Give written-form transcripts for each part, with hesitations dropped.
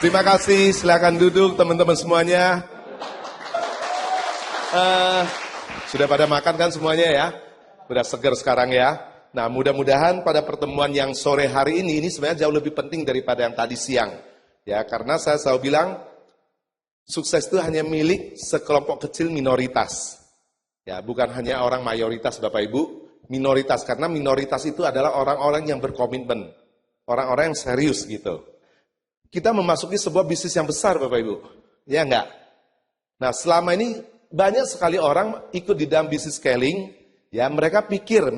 Terima kasih, silakan duduk teman-teman semuanya. Sudah pada makan kan semuanya ya? Sudah segar sekarang ya? Nah, mudah-mudahan pada pertemuan yang sore hari ini sebenarnya jauh lebih penting daripada yang tadi siang. Ya, karena saya selalu bilang, sukses itu hanya milik sekelompok kecil minoritas. Ya, bukan hanya orang mayoritas Bapak Ibu, minoritas. Karena minoritas itu adalah orang-orang yang berkomitmen. Orang-orang yang serius gitu. Kita memasuki sebuah bisnis yang besar Bapak Ibu. Ya enggak? Nah, selama ini banyak sekali orang ikut di dalam bisnis scaling. Ya, mereka pikir.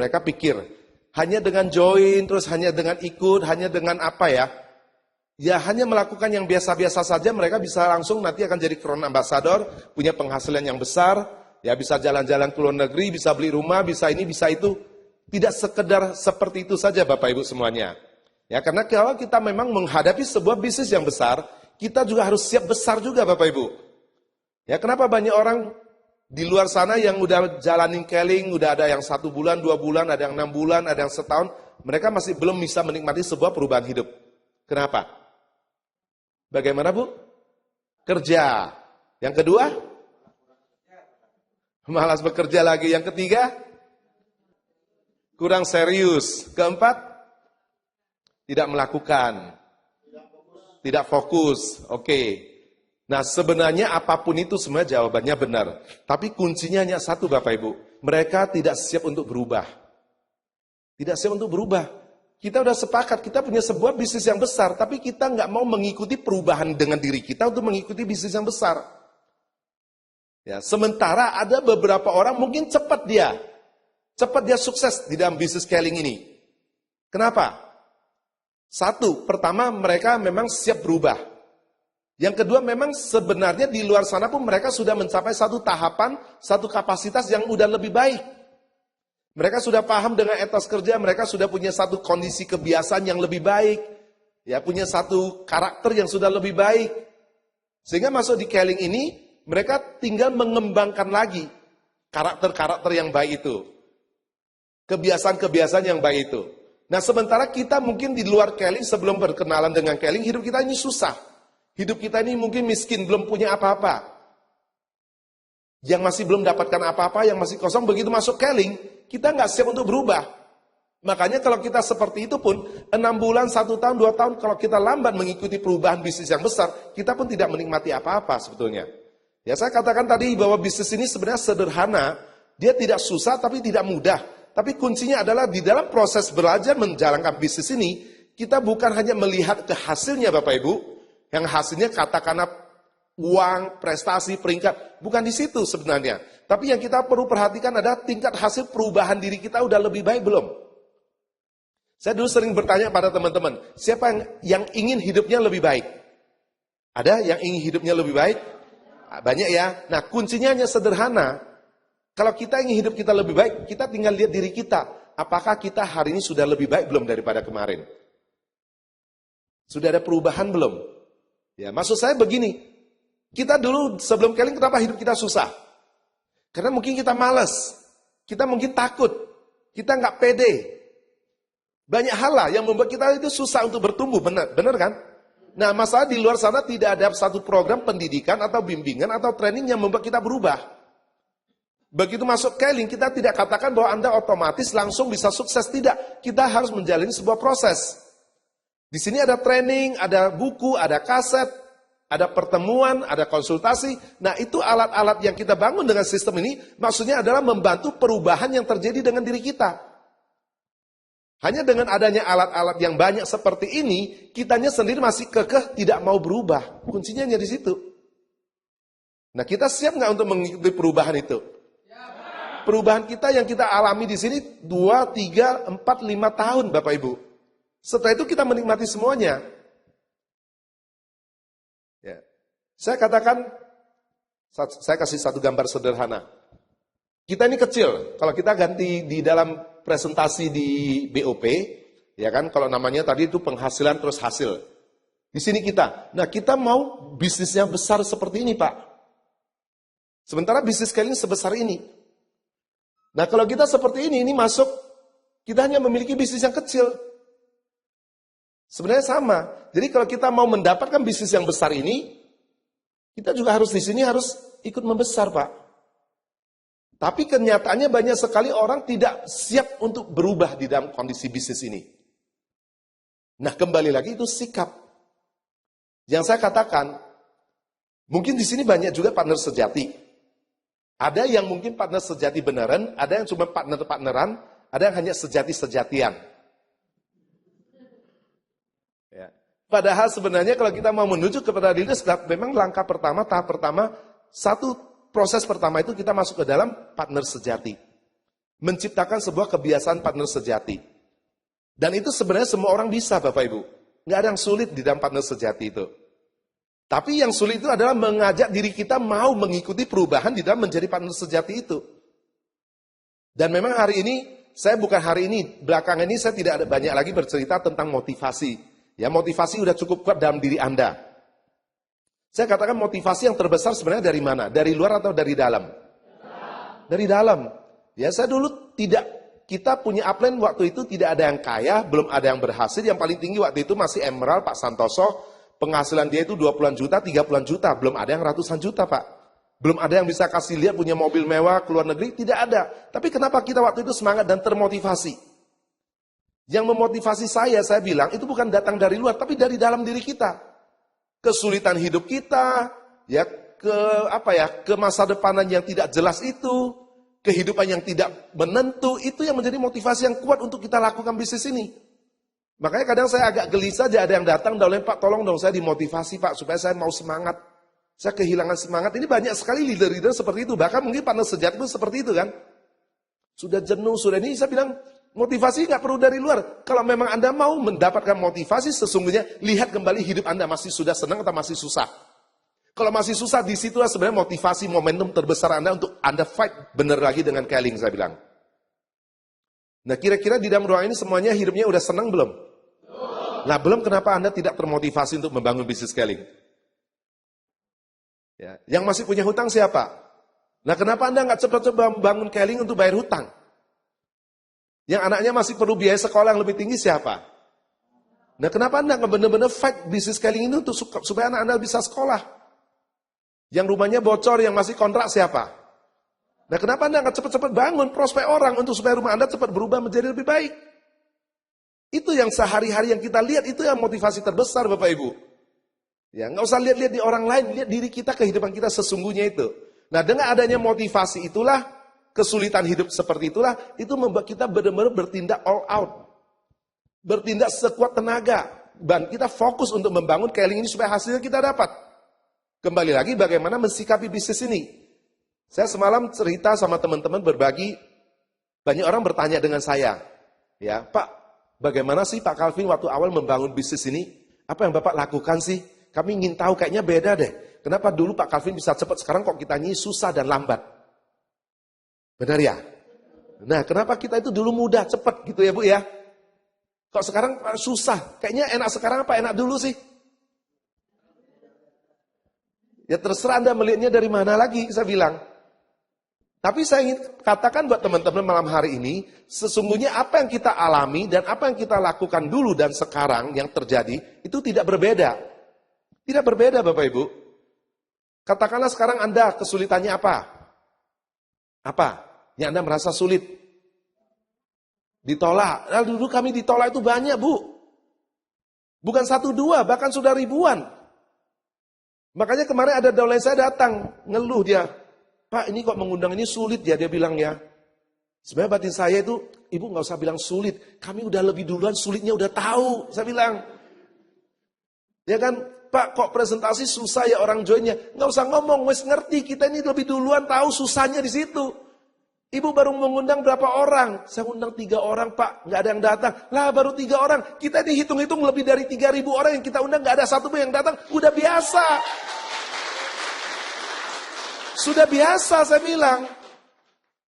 Hanya dengan join, terus hanya dengan ikut, hanya dengan apa ya? Ya, hanya melakukan yang biasa-biasa saja, mereka bisa langsung nanti akan jadi crown ambassador, punya penghasilan yang besar, ya bisa jalan-jalan ke luar negeri, bisa beli rumah, bisa ini, bisa itu. Tidak sekedar seperti itu saja Bapak Ibu semuanya. Ya, karena kalau kita memang menghadapi sebuah bisnis yang besar, kita juga harus siap besar juga Bapak Ibu. Ya, kenapa banyak orang di luar sana yang udah jalanin scaling, udah ada yang 1 bulan, 2 bulan, ada yang 6 bulan, ada yang setahun, mereka masih belum bisa menikmati sebuah perubahan hidup. Kenapa? Bagaimana Bu? Kerja. Yang kedua? Malas bekerja lagi. Yang ketiga? Kurang serius. Keempat? Tidak melakukan. Tidak fokus. Oke. Nah, sebenarnya apapun itu sebenarnya jawabannya benar. Tapi kuncinya hanya satu Bapak Ibu. Mereka tidak siap untuk berubah. Tidak siap untuk berubah. Kita udah sepakat, kita punya sebuah bisnis yang besar, tapi kita nggak mau mengikuti perubahan dengan diri kita untuk mengikuti bisnis yang besar. Ya, sementara ada beberapa orang mungkin cepat dia sukses di dalam bisnis scaling ini. Kenapa? Satu, pertama mereka memang siap berubah. Yang kedua memang sebenarnya di luar sana pun mereka sudah mencapai satu tahapan, satu kapasitas yang udah lebih baik. Mereka sudah paham dengan etos kerja, mereka sudah punya satu kondisi kebiasaan yang lebih baik. Ya, punya satu karakter yang sudah lebih baik. Sehingga masuk di scaling ini, mereka tinggal mengembangkan lagi karakter-karakter yang baik itu. Kebiasaan-kebiasaan yang baik itu. Nah, sementara kita mungkin di luar scaling, sebelum berkenalan dengan scaling, hidup kita ini susah. Hidup kita ini mungkin miskin, belum punya apa-apa. Yang masih belum dapatkan apa-apa, yang masih kosong, begitu masuk scaling, kita nggak siap untuk berubah. Makanya kalau kita seperti itu pun, 6 bulan, 1 tahun, 2 tahun, kalau kita lambat mengikuti perubahan bisnis yang besar, kita pun tidak menikmati apa-apa sebetulnya. Ya, saya katakan tadi bahwa bisnis ini sebenarnya sederhana, dia tidak susah tapi tidak mudah. Tapi kuncinya adalah di dalam proses belajar menjalankan bisnis ini, kita bukan hanya melihat ke hasilnya Bapak Ibu, yang hasilnya katakanlah uang, prestasi, peringkat, bukan di situ sebenarnya. Tapi yang kita perlu perhatikan adalah tingkat hasil perubahan diri kita udah lebih baik belum? Saya dulu sering bertanya pada teman-teman, siapa yang ingin hidupnya lebih baik? Ada yang ingin hidupnya lebih baik? Banyak ya. Nah, kuncinya hanya sederhana. Kalau kita ingin hidup kita lebih baik, kita tinggal lihat diri kita. Apakah kita hari ini sudah lebih baik belum daripada kemarin? Sudah ada perubahan belum? Ya, maksud saya begini. Kita dulu sebelum scaling kenapa hidup kita susah? Karena mungkin kita malas. Kita mungkin takut. Kita nggak pede. Banyak hal lah yang membuat kita itu susah untuk bertumbuh. Benar kan? Nah, masalah di luar sana tidak ada satu program pendidikan atau bimbingan atau training yang membuat kita berubah. Begitu masuk scaling, kita tidak katakan bahwa Anda otomatis langsung bisa sukses. Tidak, kita harus menjalani sebuah proses. Di sini ada training, ada buku, ada kaset, ada pertemuan, ada konsultasi. Nah, itu alat-alat yang kita bangun dengan sistem ini, maksudnya adalah membantu perubahan yang terjadi dengan diri kita. Hanya dengan adanya alat-alat yang banyak seperti ini, kitanya sendiri masih kekeh tidak mau berubah. Kuncinya hanya di situ. Nah, kita siap nggak untuk mengikuti perubahan itu? Perubahan kita yang kita alami di sini 2, 3, 4, 5 tahun Bapak Ibu. Setelah itu kita menikmati semuanya. Ya. Saya katakan, saya kasih satu gambar sederhana. Kita ini kecil, kalau kita ganti di dalam presentasi di BOP, ya kan, kalau namanya tadi itu penghasilan terus hasil. Di sini kita, nah kita mau bisnisnya besar seperti ini Pak. Sementara bisnis scaling sebesar ini. Nah kalau kita seperti ini masuk, kita hanya memiliki bisnis yang kecil. Sebenarnya sama. Jadi kalau kita mau mendapatkan bisnis yang besar ini, kita juga harus di sini harus ikut membesar, Pak. Tapi kenyataannya banyak sekali orang tidak siap untuk berubah di dalam kondisi bisnis ini. Nah, kembali lagi itu sikap. Yang saya katakan, mungkin di sini banyak juga partner sejati. Ada yang mungkin partner sejati beneran, ada yang cuma partner-partneran, ada yang hanya sejati-sejatian. Ya. Padahal sebenarnya kalau kita mau menuju kepada leadership, memang langkah pertama, tahap pertama, proses pertama itu kita masuk ke dalam partner sejati. Menciptakan sebuah kebiasaan partner sejati. Dan itu sebenarnya semua orang bisa, Bapak Ibu. Nggak ada yang sulit di dalam partner sejati itu. Tapi yang sulit itu adalah mengajak diri kita mau mengikuti perubahan di dalam menjadi partner sejati itu. Dan memang hari ini, belakangan ini saya tidak ada banyak lagi bercerita tentang motivasi. Ya, motivasi udah cukup kuat dalam diri Anda. Saya katakan motivasi yang terbesar sebenarnya dari mana? Dari luar atau dari dalam? Dari dalam. Ya, saya dulu kita punya upline waktu itu tidak ada yang kaya, belum ada yang berhasil. Yang paling tinggi waktu itu masih Emerald, Pak Santoso. Penghasilan dia itu 20-an juta, 30-an juta. Belum ada yang ratusan juta, Pak. Belum ada yang bisa kasih lihat punya mobil mewah ke luar negeri, tidak ada. Tapi kenapa kita waktu itu semangat dan termotivasi? Yang memotivasi saya bilang, itu bukan datang dari luar, tapi dari dalam diri kita. Kesulitan hidup kita, ya ke masa depanan yang tidak jelas itu, kehidupan yang tidak menentu, itu yang menjadi motivasi yang kuat untuk kita lakukan bisnis ini. Makanya kadang saya agak gelisah aja, ada yang datang, Pak tolong dong saya dimotivasi Pak, supaya saya mau semangat. Saya kehilangan semangat, ini banyak sekali leader-leader seperti itu, bahkan mungkin partner sejati pun seperti itu kan. Sudah jenuh, sudah ini, saya bilang, motivasi nggak perlu dari luar. Kalau memang Anda mau mendapatkan motivasi, sesungguhnya lihat kembali hidup Anda masih sudah senang atau masih susah. Kalau masih susah, disitulah sebenarnya motivasi momentum terbesar Anda untuk Anda fight benar lagi dengan Keling, saya bilang. Nah, kira-kira di dalam ruang ini semuanya hidupnya udah senang belum? Nah, belum, kenapa Anda tidak termotivasi untuk membangun bisnis Keling? Ya, yang masih punya hutang siapa? Nah, kenapa Anda nggak cepat-cepat membangun Keling untuk bayar hutang? Yang anaknya masih perlu biaya sekolah yang lebih tinggi siapa? Nah, kenapa Anda nggak benar-benar fight bisnis Keling ini untuk supaya anak Anda bisa sekolah? Yang rumahnya bocor, yang masih kontrak siapa? Nah, kenapa Anda nggak cepat-cepat bangun prospek orang untuk supaya rumah Anda cepat berubah menjadi lebih baik? Itu yang sehari-hari yang kita lihat, itu yang motivasi terbesar Bapak Ibu. Ya, nggak usah lihat-lihat di orang lain, lihat diri kita, kehidupan kita sesungguhnya itu. Nah, dengan adanya motivasi itulah, kesulitan hidup seperti itulah, itu membuat kita benar-benar bertindak all out. Bertindak sekuat tenaga. Dan kita fokus untuk membangun Keling ini supaya hasilnya kita dapat. Kembali lagi bagaimana mensikapi bisnis ini. Saya semalam cerita sama teman-teman berbagi, banyak orang bertanya dengan saya, ya Pak, bagaimana sih Pak Calvin waktu awal membangun bisnis ini? Apa yang Bapak lakukan sih? Kami ingin tahu, kayaknya beda deh. Kenapa dulu Pak Calvin bisa cepat, sekarang kok kita ini susah dan lambat? Benar ya? Nah, kenapa kita itu dulu mudah, cepat gitu ya Bu ya? Kok sekarang susah? Kayaknya enak sekarang apa enak dulu sih? Ya terserah Anda melihatnya dari mana lagi, saya bilang. Tapi saya ingin katakan buat teman-teman malam hari ini, sesungguhnya apa yang kita alami dan apa yang kita lakukan dulu dan sekarang yang terjadi, itu tidak berbeda. Tidak berbeda Bapak Ibu. Katakanlah sekarang Anda kesulitannya apa? Apa? Yang Anda merasa sulit. Ditolak. Nah, dulu kami ditolak itu banyak Bu. Bukan 1, 2, bahkan sudah ribuan. Makanya kemarin ada downline saya datang, ngeluh dia. Pak, ini kok mengundang ini sulit ya, dia bilang ya. Sebenarnya batin saya itu, Ibu nggak usah bilang sulit. Kami udah lebih duluan, sulitnya udah tahu. Saya bilang. Ya kan, Pak kok presentasi susah ya orang joinnya. Nggak usah ngomong, wes ngerti. Kita ini lebih duluan tahu susahnya di situ. Ibu baru mengundang berapa orang? Saya undang 3 orang Pak, nggak ada yang datang. Lah baru 3 orang. Kita ini hitung-hitung lebih dari 3.000 orang yang kita undang, nggak ada satu pun yang datang. Udah biasa. Sudah biasa saya bilang.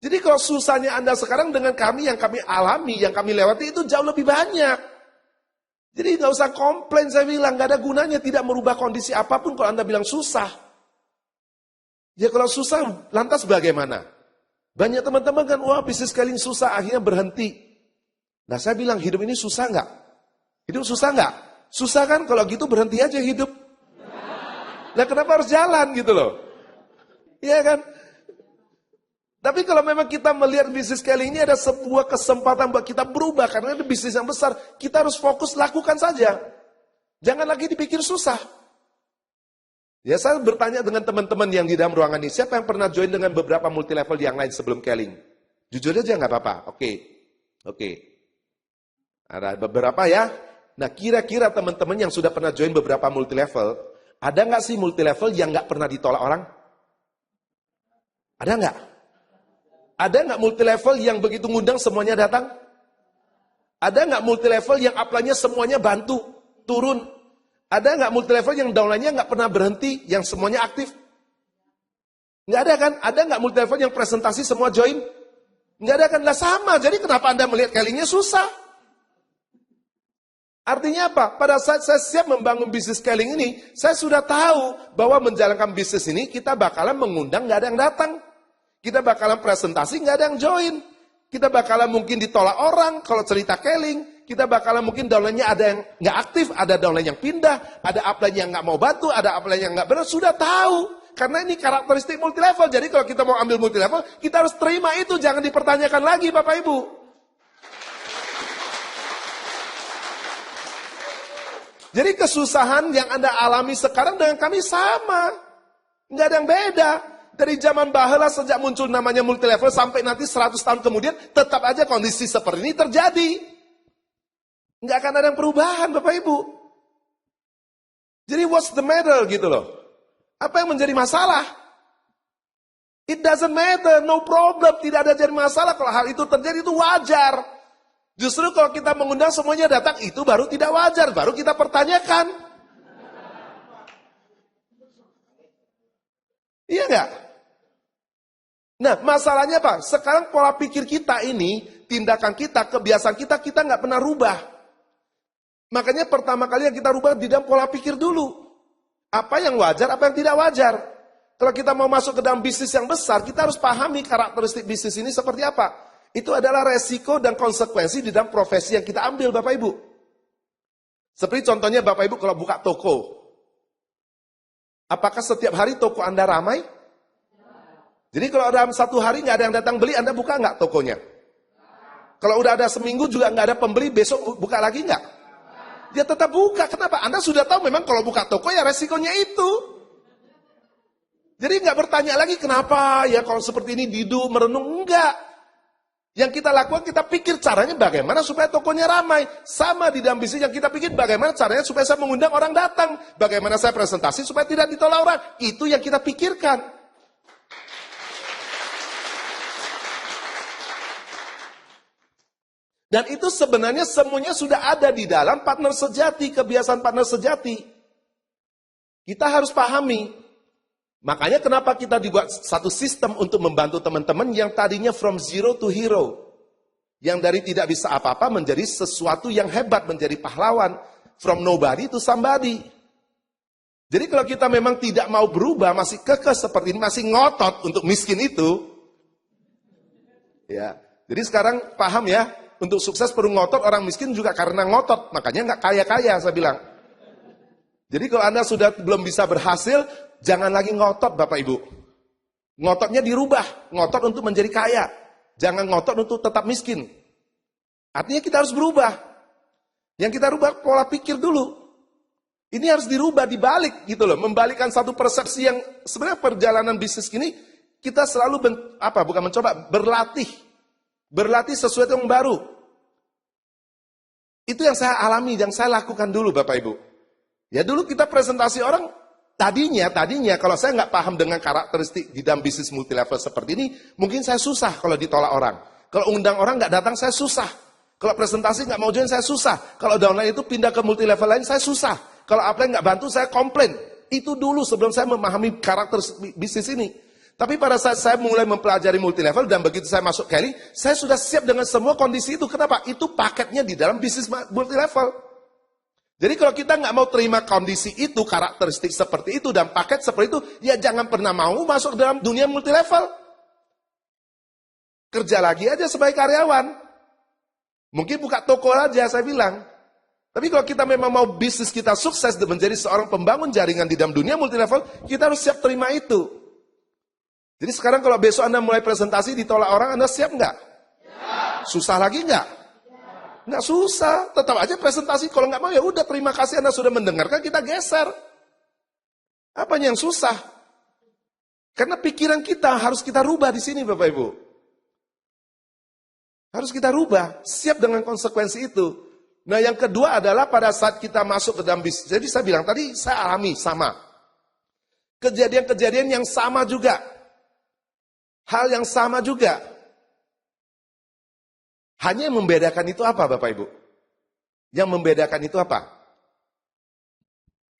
Jadi kalau susahnya Anda sekarang dengan kami, yang kami alami, yang kami lewati itu jauh lebih banyak. Jadi nggak usah komplain saya bilang, nggak ada gunanya tidak merubah kondisi apapun kalau Anda bilang susah. Ya kalau susah, lantas bagaimana? Banyak teman-teman kan, wah bisnis Keling susah, akhirnya berhenti. Nah saya bilang, hidup ini susah nggak? Hidup susah nggak? Susah kan? Kalau gitu berhenti aja hidup. Nah kenapa harus jalan gitu loh? Iya kan? Tapi kalau memang kita melihat bisnis kali ini ada sebuah kesempatan buat kita berubah. Karena itu bisnis yang besar. Kita harus fokus lakukan saja. Jangan lagi dipikir susah. Ya saya bertanya dengan teman-teman yang di dalam ruangan ini. Siapa yang pernah join dengan beberapa multi level yang lain sebelum Keling? Jujur aja nggak apa-apa. Oke. Ada beberapa ya. Nah kira-kira teman-teman yang sudah pernah join beberapa multi level. Ada nggak sih multi level yang nggak pernah ditolak orang? Ada nggak? Ada nggak multi level yang begitu ngundang semuanya datang? Ada nggak multi level yang upline-nya semuanya bantu, turun? Ada nggak multi level yang downline-nya nggak pernah berhenti, yang semuanya aktif? Nggak ada kan? Ada nggak multi level yang presentasi semua join? Nggak ada kan? Lah sama, jadi kenapa Anda melihat kalinya susah? Artinya apa? Pada saat saya siap membangun bisnis scaling ini, saya sudah tahu bahwa menjalankan bisnis ini kita bakalan mengundang nggak ada yang datang. Kita bakalan presentasi, nggak ada yang join. Kita bakalan mungkin ditolak orang kalau cerita Keling. Kita bakalan mungkin downline-nya ada yang nggak aktif, ada downline yang pindah, ada upline yang nggak mau bantu, ada upline yang nggak benar. Sudah tahu. Karena ini karakteristik multi level. Jadi kalau kita mau ambil multi level, kita harus terima itu. Jangan dipertanyakan lagi Bapak Ibu. Jadi kesusahan yang Anda alami sekarang dengan kami sama. Nggak ada yang beda. Dari zaman baheula sejak muncul namanya multi level sampai nanti 100 tahun kemudian tetap aja kondisi seperti ini terjadi. Nggak akan ada yang perubahan Bapak Ibu. Jadi what's the matter gitu loh. Apa yang menjadi masalah? It doesn't matter, no problem. Tidak ada jadi masalah kalau hal itu terjadi, itu wajar. Justru kalau kita mengundang semuanya datang itu baru tidak wajar. Baru kita pertanyakan. Iya nggak? Nah, masalahnya apa? Sekarang pola pikir kita ini, tindakan kita, kebiasaan kita nggak pernah rubah. Makanya pertama kali yang kita rubah di dalam pola pikir dulu. Apa yang wajar, apa yang tidak wajar. Kalau kita mau masuk ke dalam bisnis yang besar, kita harus pahami karakteristik bisnis ini seperti apa. Itu adalah resiko dan konsekuensi di dalam profesi yang kita ambil, Bapak Ibu. Seperti contohnya Bapak Ibu kalau buka toko. Apakah setiap hari toko Anda ramai? Jadi kalau dalam satu hari nggak ada yang datang beli, Anda buka nggak tokonya? Kalau udah ada seminggu juga nggak ada pembeli, besok buka lagi nggak? Dia tetap buka. Kenapa? Anda sudah tahu memang kalau buka toko ya resikonya itu. Jadi nggak bertanya lagi kenapa ya kalau seperti ini didu merenung, enggak. Yang kita lakukan, kita pikir caranya bagaimana supaya tokonya ramai. Sama di dalam bisnis yang kita pikir bagaimana caranya supaya saya mengundang orang datang. Bagaimana saya presentasi supaya tidak ditolak orang. Itu yang kita pikirkan. Dan itu sebenarnya semuanya sudah ada di dalam partner sejati, kebiasaan partner sejati. Kita harus pahami. Makanya kenapa kita dibuat satu sistem untuk membantu teman-teman yang tadinya from zero to hero. Yang dari tidak bisa apa-apa menjadi sesuatu yang hebat, menjadi pahlawan. From nobody to somebody. Jadi kalau kita memang tidak mau berubah, masih kekeh seperti ini, masih ngotot untuk miskin itu. Ya, jadi sekarang paham ya. Untuk sukses perlu ngotot, orang miskin juga karena ngotot. Makanya nggak kaya-kaya, saya bilang. Jadi kalau Anda sudah belum bisa berhasil, jangan lagi ngotot Bapak Ibu. Ngototnya dirubah. Ngotot untuk menjadi kaya. Jangan ngotot untuk tetap miskin. Artinya kita harus berubah. Yang kita rubah pola pikir dulu. Ini harus dirubah, dibalik gitu loh. Membalikkan satu persepsi yang sebenarnya perjalanan bisnis ini, kita selalu berlatih. Berlatih sesuatu yang baru. Itu yang saya alami, yang saya lakukan dulu Bapak Ibu. Ya dulu kita presentasi orang, tadinya kalau saya nggak paham dengan karakteristik di dalam bisnis multi level seperti ini, mungkin saya susah kalau ditolak orang. Kalau undang orang nggak datang, saya susah. Kalau presentasi nggak mau join, saya susah. Kalau downline itu pindah ke multi level lain, saya susah. Kalau upline nggak bantu, saya komplain. Itu dulu sebelum saya memahami karakter bisnis ini. Tapi pada saat saya mulai mempelajari multi level dan begitu saya masuk Keling, saya sudah siap dengan semua kondisi itu. Kenapa? Itu paketnya di dalam bisnis multi level. Jadi kalau kita nggak mau terima kondisi itu, karakteristik seperti itu dan paket seperti itu, ya jangan pernah mau masuk dalam dunia multi level. Kerja lagi aja sebagai karyawan. Mungkin buka toko aja saya bilang. Tapi kalau kita memang mau bisnis kita sukses dan menjadi seorang pembangun jaringan di dalam dunia multilevel, kita harus siap terima itu. Jadi sekarang kalau besok Anda mulai presentasi ditolak orang, Anda siap nggak? Susah lagi nggak? Nggak susah, tetap aja presentasi. Kalau nggak mau ya udah, terima kasih Anda sudah mendengarkan, kita geser. Apanya yang susah? Karena pikiran kita harus kita rubah di sini Bapak Ibu. Harus kita rubah, siap dengan konsekuensi itu. Nah yang kedua adalah pada saat kita masuk ke dalam bisnis. Jadi saya bilang tadi, saya alami sama. Kejadian-kejadian yang sama juga. Hal yang sama juga. Hanya yang membedakan itu apa Bapak Ibu? Yang membedakan itu apa?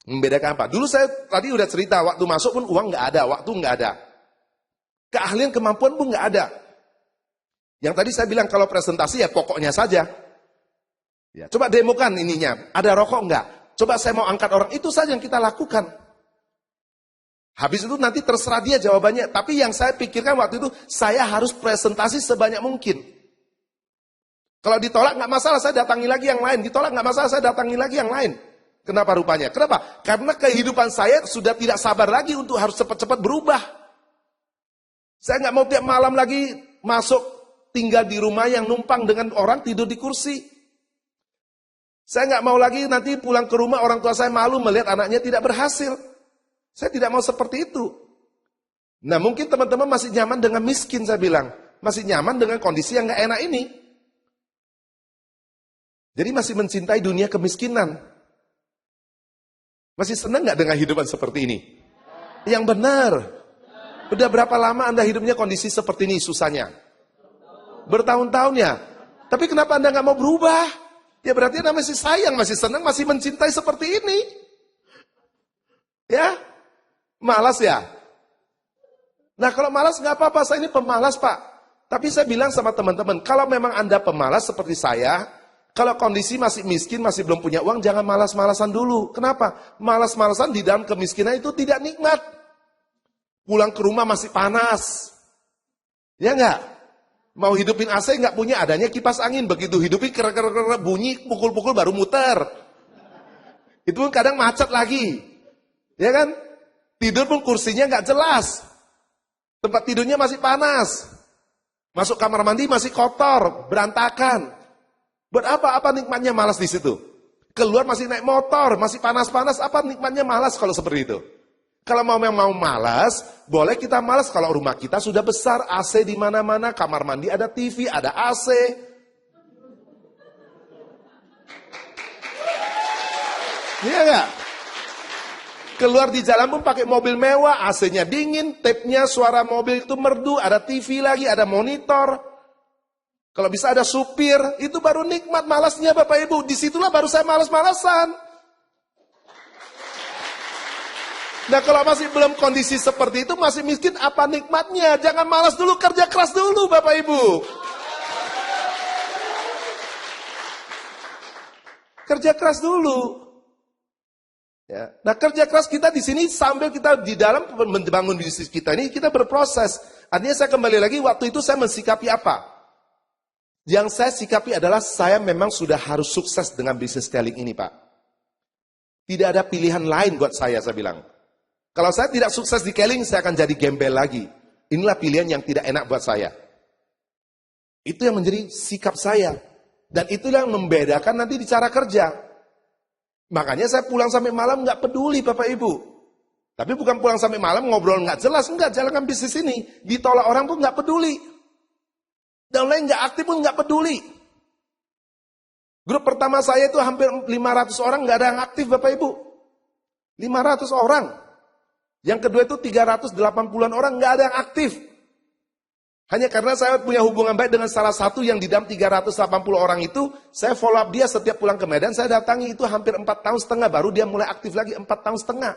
Membedakan apa? Dulu saya tadi udah cerita, waktu masuk pun uang nggak ada, waktu nggak ada. Keahlian, kemampuan pun nggak ada. Yang tadi saya bilang kalau presentasi ya pokoknya saja. Ya, coba demokan ininya, ada rokok nggak? Coba saya mau angkat orang, itu saja yang kita lakukan. Habis itu nanti terserah dia jawabannya. Tapi yang saya pikirkan waktu itu, saya harus presentasi sebanyak mungkin. Kalau ditolak nggak masalah, saya datangi lagi yang lain. Ditolak nggak masalah, saya datangi lagi yang lain. Kenapa rupanya? Kenapa? Karena kehidupan saya sudah tidak sabar lagi untuk harus cepat-cepat berubah. Saya nggak mau tiap malam lagi masuk tinggal di rumah yang numpang dengan orang tidur di kursi. Saya nggak mau lagi nanti pulang ke rumah orang tua saya malu melihat anaknya tidak berhasil. Saya tidak mau seperti itu. Nah mungkin teman-teman masih nyaman dengan miskin saya bilang. Masih nyaman dengan kondisi yang nggak enak ini. Jadi masih mencintai dunia kemiskinan. Masih senang nggak dengan hidupan seperti ini? Yang benar. Udah berapa lama Anda hidupnya kondisi seperti ini susahnya? Bertahun-tahun ya. Tapi kenapa Anda nggak mau berubah? Ya berarti Anda masih sayang, masih senang, masih mencintai seperti ini. Ya, malas ya. Nah kalau malas nggak apa-apa, saya ini pemalas Pak. Tapi saya bilang sama teman-teman, kalau memang Anda pemalas seperti saya, kalau kondisi masih miskin, masih belum punya uang, jangan malas-malasan dulu. Kenapa? Malas-malasan di dalam kemiskinan itu tidak nikmat. Pulang ke rumah masih panas. Ya enggak? Mau hidupin AC nggak punya, adanya kipas angin. Begitu hidupin ker bunyi, pukul-pukul baru muter. Itu pun kadang macet lagi. Ya kan? Tidur pun kursinya nggak jelas. Tempat tidurnya masih panas. Masuk kamar mandi masih kotor, berantakan. Buat apa nikmatnya malas di situ? Keluar masih naik motor, masih panas-panas, apa nikmatnya malas kalau seperti itu? Kalau mau malas, boleh kita malas kalau rumah kita sudah besar, AC di mana-mana, kamar mandi ada TV, ada AC. Iya enggak? Keluar di jalan pun pakai mobil mewah, AC-nya dingin, tape-nya suara mobil itu merdu, ada TV lagi, ada monitor. Kalau bisa ada supir, itu baru nikmat. Malasnya Bapak Ibu, disitulah baru saya malas-malasan. Nah kalau masih belum kondisi seperti itu, masih miskin, apa nikmatnya? Jangan malas dulu, kerja keras dulu Bapak Ibu. Kerja keras dulu. Ya. Nah kerja keras kita di sini sambil kita di dalam membangun bisnis kita ini, kita berproses. Artinya saya kembali lagi, waktu itu saya mensikapi apa? Yang saya sikapi adalah saya memang sudah harus sukses dengan bisnis styling ini Pak. Tidak ada pilihan lain buat saya bilang. Kalau saya tidak sukses di Keling, saya akan jadi gembel lagi. Inilah pilihan yang tidak enak buat saya. Itu yang menjadi sikap saya. Dan itulah yang membedakan nanti di cara kerja. Makanya saya pulang sampai malam nggak peduli Bapak Ibu. Tapi bukan pulang sampai malam ngobrol nggak jelas. Enggak, jalankan bisnis ini. Ditolak orang pun nggak peduli. Dan lain nggak aktif pun nggak peduli. Grup pertama saya itu hampir 500 orang nggak ada yang aktif Bapak Ibu. 500 orang. Yang kedua itu 380-an orang nggak ada yang aktif. Hanya karena saya punya hubungan baik dengan salah satu yang di dalam 380 orang itu, saya follow up dia setiap pulang ke Medan, saya datangi itu hampir 4 tahun setengah, baru dia mulai aktif lagi 4 tahun setengah.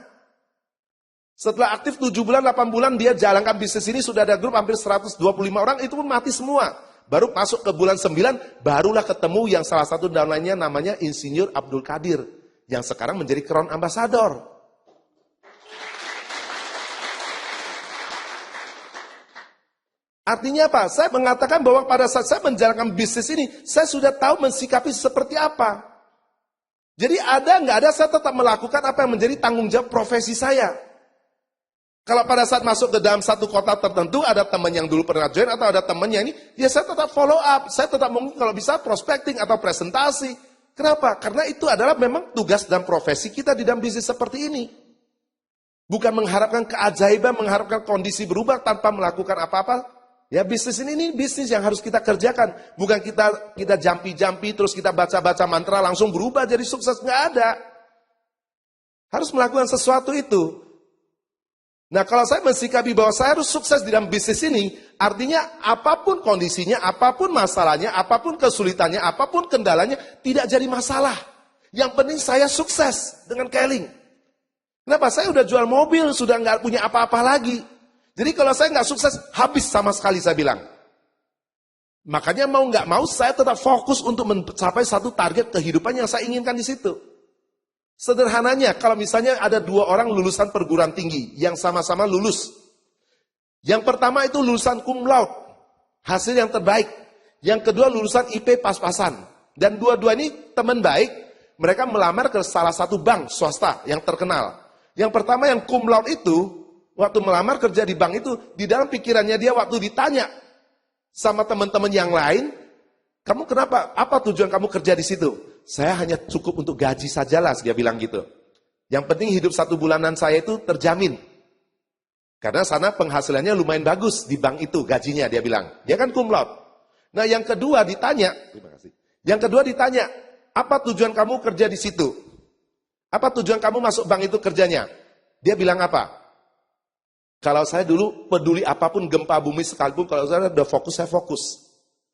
Setelah aktif 7 bulan, 8 bulan, dia jalankan bisnis ini, sudah ada grup hampir 125 orang, itu pun mati semua. Baru masuk ke bulan 9, barulah ketemu yang salah satu downline-nya namanya Insinyur Abdul Qadir, yang sekarang menjadi Crown Ambassador. Artinya apa? Saya mengatakan bahwa pada saat saya menjalankan bisnis ini, saya sudah tahu mensikapi seperti apa. Jadi ada nggak ada, saya tetap melakukan apa yang menjadi tanggung jawab profesi saya. Kalau pada saat masuk ke dalam satu kota tertentu, ada teman yang dulu pernah join atau ada teman yang ini, ya saya tetap follow up, saya tetap mungkin kalau bisa prospecting atau presentasi. Kenapa? Karena itu adalah memang tugas dan profesi kita di dalam bisnis seperti ini. Bukan mengharapkan keajaiban, mengharapkan kondisi berubah tanpa melakukan apa-apa. Ya bisnis ini bisnis yang harus kita kerjakan. Bukan kita jampi-jampi terus kita baca-baca mantra langsung berubah jadi sukses, nggak ada. Harus melakukan sesuatu itu. Nah kalau saya mensikapi bahwa saya harus sukses di dalam bisnis ini, artinya apapun kondisinya, apapun masalahnya, apapun kesulitannya, apapun kendalanya, tidak jadi masalah. Yang penting saya sukses dengan Keling. Kenapa? Saya udah jual mobil, sudah nggak punya apa-apa lagi. Jadi kalau saya nggak sukses, habis sama sekali saya bilang. Makanya mau nggak mau, saya tetap fokus untuk mencapai satu target kehidupan yang saya inginkan di situ. Sederhananya, kalau misalnya ada dua orang lulusan perguruan tinggi yang sama-sama lulus. Yang pertama itu lulusan cum laude, hasil yang terbaik. Yang kedua lulusan IP pas-pasan. Dan dua-dua ini teman baik, mereka melamar ke salah satu bank swasta yang terkenal. Yang pertama yang cum laude itu, waktu melamar kerja di bank itu, di dalam pikirannya dia waktu ditanya sama teman-teman yang lain, kamu kenapa? Apa tujuan kamu kerja di situ? Saya hanya cukup untuk gaji sajalah, dia bilang gitu. Yang penting hidup 1 bulanan saya itu terjamin. Karena sana penghasilannya lumayan bagus di bank itu, gajinya dia bilang. Dia kan cum laude. Nah yang kedua ditanya, terima kasih. Yang kedua ditanya, apa tujuan kamu kerja di situ? Apa tujuan kamu masuk bank itu kerjanya? Dia bilang apa? Kalau saya dulu peduli apapun gempa bumi sekalipun, kalau saya udah fokus, saya fokus.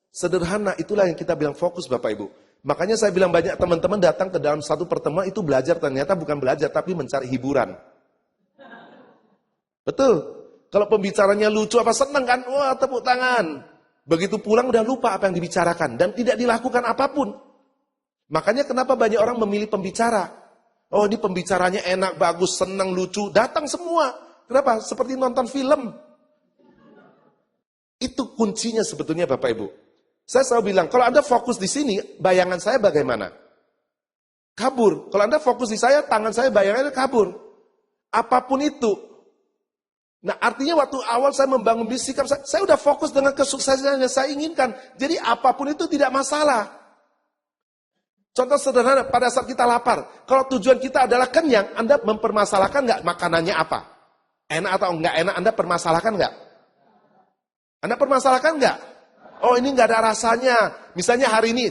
Sederhana, itulah yang kita bilang fokus Bapak Ibu. Makanya saya bilang banyak teman-teman datang ke dalam satu pertemuan itu belajar, ternyata bukan belajar tapi mencari hiburan. Betul. Kalau pembicaranya lucu apa seneng kan? Wah tepuk tangan. Begitu pulang udah lupa apa yang dibicarakan dan tidak dilakukan apapun. Makanya kenapa banyak orang memilih pembicara? Oh ini pembicaranya enak, bagus, senang, lucu, datang semua. Kenapa? Seperti nonton film. Itu kuncinya sebetulnya Bapak Ibu. Saya selalu bilang, kalau Anda fokus di sini, bayangan saya bagaimana? Kabur. Kalau Anda fokus di saya, tangan saya bayangannya kabur. Apapun itu. Nah artinya waktu awal saya membangun bisnis, saya udah fokus dengan kesuksesan yang saya inginkan. Jadi apapun itu tidak masalah. Contoh sederhana, pada saat kita lapar, kalau tujuan kita adalah kenyang, Anda mempermasalahkan nggak makanannya apa? Enak atau enggak enak, Anda permasalahkan nggak? Anda permasalahkan nggak? Oh ini nggak ada rasanya. Misalnya hari ini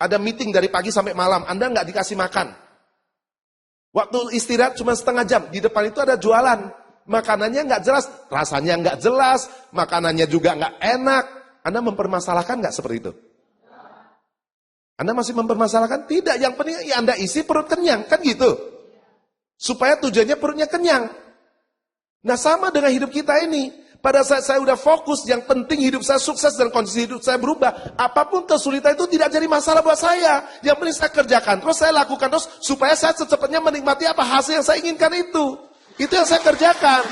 ada meeting dari pagi sampai malam, Anda nggak dikasih makan. Waktu istirahat cuma setengah jam, di depan itu ada jualan. Makanannya nggak jelas, rasanya nggak jelas, makanannya juga nggak enak. Anda mempermasalahkan nggak seperti itu? Anda masih mempermasalahkan? Tidak, yang penting ya Anda isi perut kenyang, kan gitu. Supaya tujuannya perutnya kenyang. Nah sama dengan hidup kita ini. Pada saat saya udah fokus, yang penting hidup saya sukses dan kondisi hidup saya berubah. Apapun kesulitan itu tidak jadi masalah buat saya. Yang penting saya kerjakan, terus saya lakukan terus supaya saya secepatnya menikmati apa hasil yang saya inginkan itu. Itu yang saya kerjakan.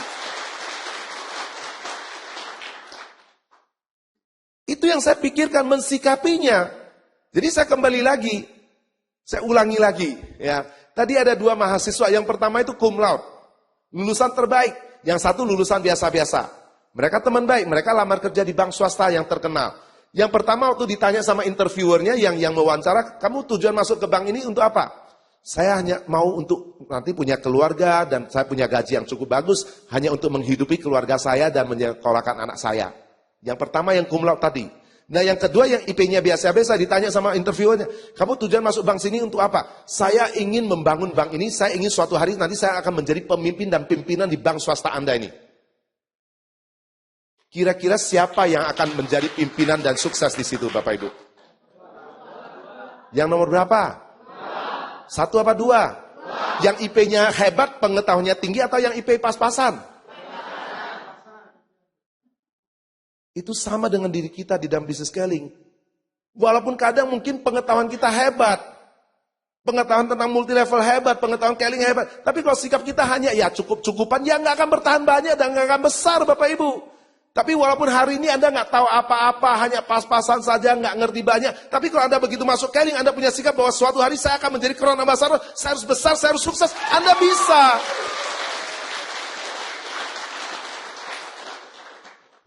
Itu yang saya pikirkan, mensikapinya. Jadi saya kembali lagi, saya ulangi lagi. Ya, tadi ada 2 mahasiswa, yang pertama itu cum laude, lulusan terbaik. Yang satu lulusan biasa-biasa. Mereka teman baik, mereka lamar kerja di bank swasta yang terkenal. Yang pertama waktu ditanya sama interviewernya yang mewawancara, kamu tujuan masuk ke bank ini untuk apa? Saya hanya mau untuk nanti punya keluarga dan saya punya gaji yang cukup bagus, hanya untuk menghidupi keluarga saya dan menyekolahkan anak saya. Yang pertama yang cum laude tadi. Nah yang kedua yang IP-nya biasa-biasa, ditanya sama interviewernya, kamu tujuan masuk bank sini untuk apa? Saya ingin membangun bank ini, saya ingin suatu hari nanti saya akan menjadi pemimpin dan pimpinan di bank swasta Anda ini. Kira-kira siapa yang akan menjadi pimpinan dan sukses di situ Bapak Ibu? Yang nomor berapa? 1 apa 2? Yang IP-nya hebat, pengetahuannya tinggi atau yang IP pas-pasan? Itu sama dengan diri kita di dalam bisnis scaling. Walaupun kadang mungkin pengetahuan kita hebat, pengetahuan tentang multi level hebat, pengetahuan scaling hebat. Tapi kalau sikap kita hanya ya cukup-cukupan, ya nggak akan bertahan banyak dan nggak akan besar Bapak Ibu. Tapi walaupun hari ini Anda nggak tahu apa-apa, hanya pas-pasan saja, nggak ngerti banyak. Tapi kalau Anda begitu masuk Keling, Anda punya sikap bahwa suatu hari saya akan menjadi Crown Ambassador, saya harus besar, saya harus sukses. Anda bisa.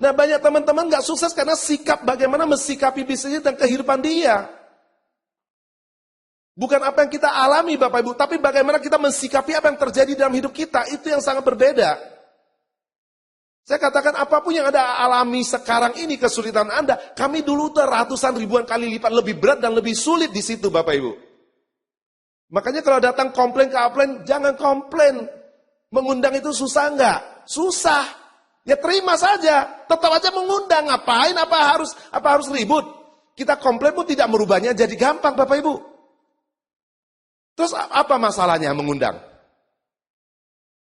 Nah, banyak teman-teman nggak sukses karena sikap bagaimana mensikapi bisnisnya dan kehidupan dia. Bukan apa yang kita alami Bapak Ibu, tapi bagaimana kita mensikapi apa yang terjadi dalam hidup kita. Itu yang sangat berbeda. Saya katakan apapun yang Anda alami sekarang ini, kesulitan Anda, kami dulu ratusan ribuan kali lipat lebih berat dan lebih sulit di situ Bapak Ibu. Makanya kalau datang komplain ke upline, jangan komplain. Mengundang itu susah enggak? Susah. Ya terima saja, tetap aja mengundang. Ngapain? Apa harus ribut? Kita komplain pun tidak merubahnya jadi gampang Bapak Ibu. Terus apa masalahnya mengundang?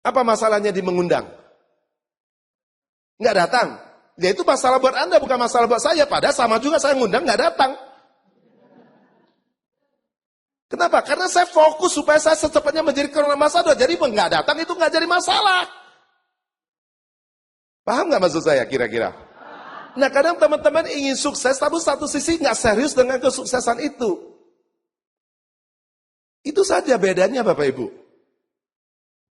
Apa masalahnya di mengundang? Nggak datang. Ya itu masalah buat Anda, bukan masalah buat saya. Padahal sama juga saya ngundang nggak datang. Kenapa? Karena saya fokus supaya saya secepatnya menjadi Crown Ambassador. Jadi nggak datang itu nggak jadi masalah. Paham nggak maksud saya kira-kira? Nah kadang teman-teman ingin sukses, tapi satu sisi nggak serius dengan kesuksesan itu. Itu saja bedanya Bapak Ibu.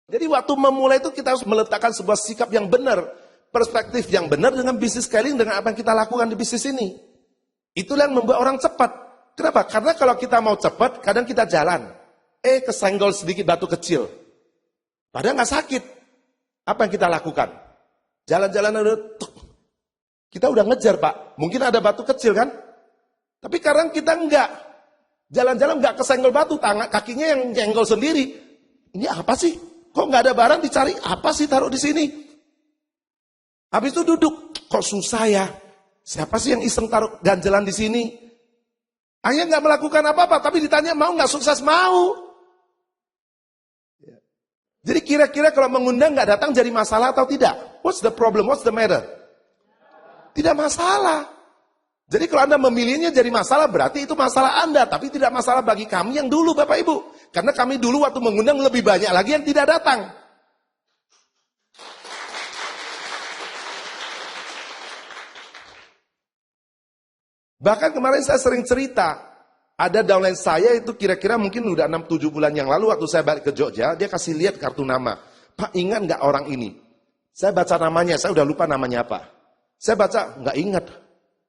Jadi waktu memulai itu kita harus meletakkan sebuah sikap yang benar. Perspektif yang benar dengan bisnis Keling, dengan apa yang kita lakukan di bisnis ini. Itulah yang membuat orang cepat. Kenapa? Karena kalau kita mau cepat, kadang kita jalan. Kesenggol sedikit batu kecil. Padahal nggak sakit. Apa yang kita lakukan? Jalan-jalan, kita udah ngejar Pak. Mungkin ada batu kecil kan? Tapi kadang kita enggak. Jalan-jalan nggak kesenggol batu, tangan kakinya yang nyenggol sendiri. Ini apa sih? Kok nggak ada barang dicari? Apa sih taruh di sini? Habis itu duduk, kok susah ya? Siapa sih yang iseng taruh ganjelan di sini? Akhirnya nggak melakukan apa-apa, tapi ditanya mau nggak sukses? Mau. Jadi kira-kira kalau mengundang nggak datang jadi masalah atau tidak? What's the problem? What's the matter? Tidak masalah. Jadi kalau Anda memilihnya jadi masalah, berarti itu masalah Anda, tapi tidak masalah bagi kami yang dulu Bapak Ibu. Karena kami dulu waktu mengundang lebih banyak lagi yang tidak datang. Bahkan kemarin saya sering cerita, ada downline saya itu kira-kira mungkin udah 6-7 bulan yang lalu waktu saya balik ke Jogja, dia kasih lihat kartu nama. Pak, ingat nggak orang ini? Saya baca namanya, saya udah lupa namanya apa. Saya baca, nggak ingat.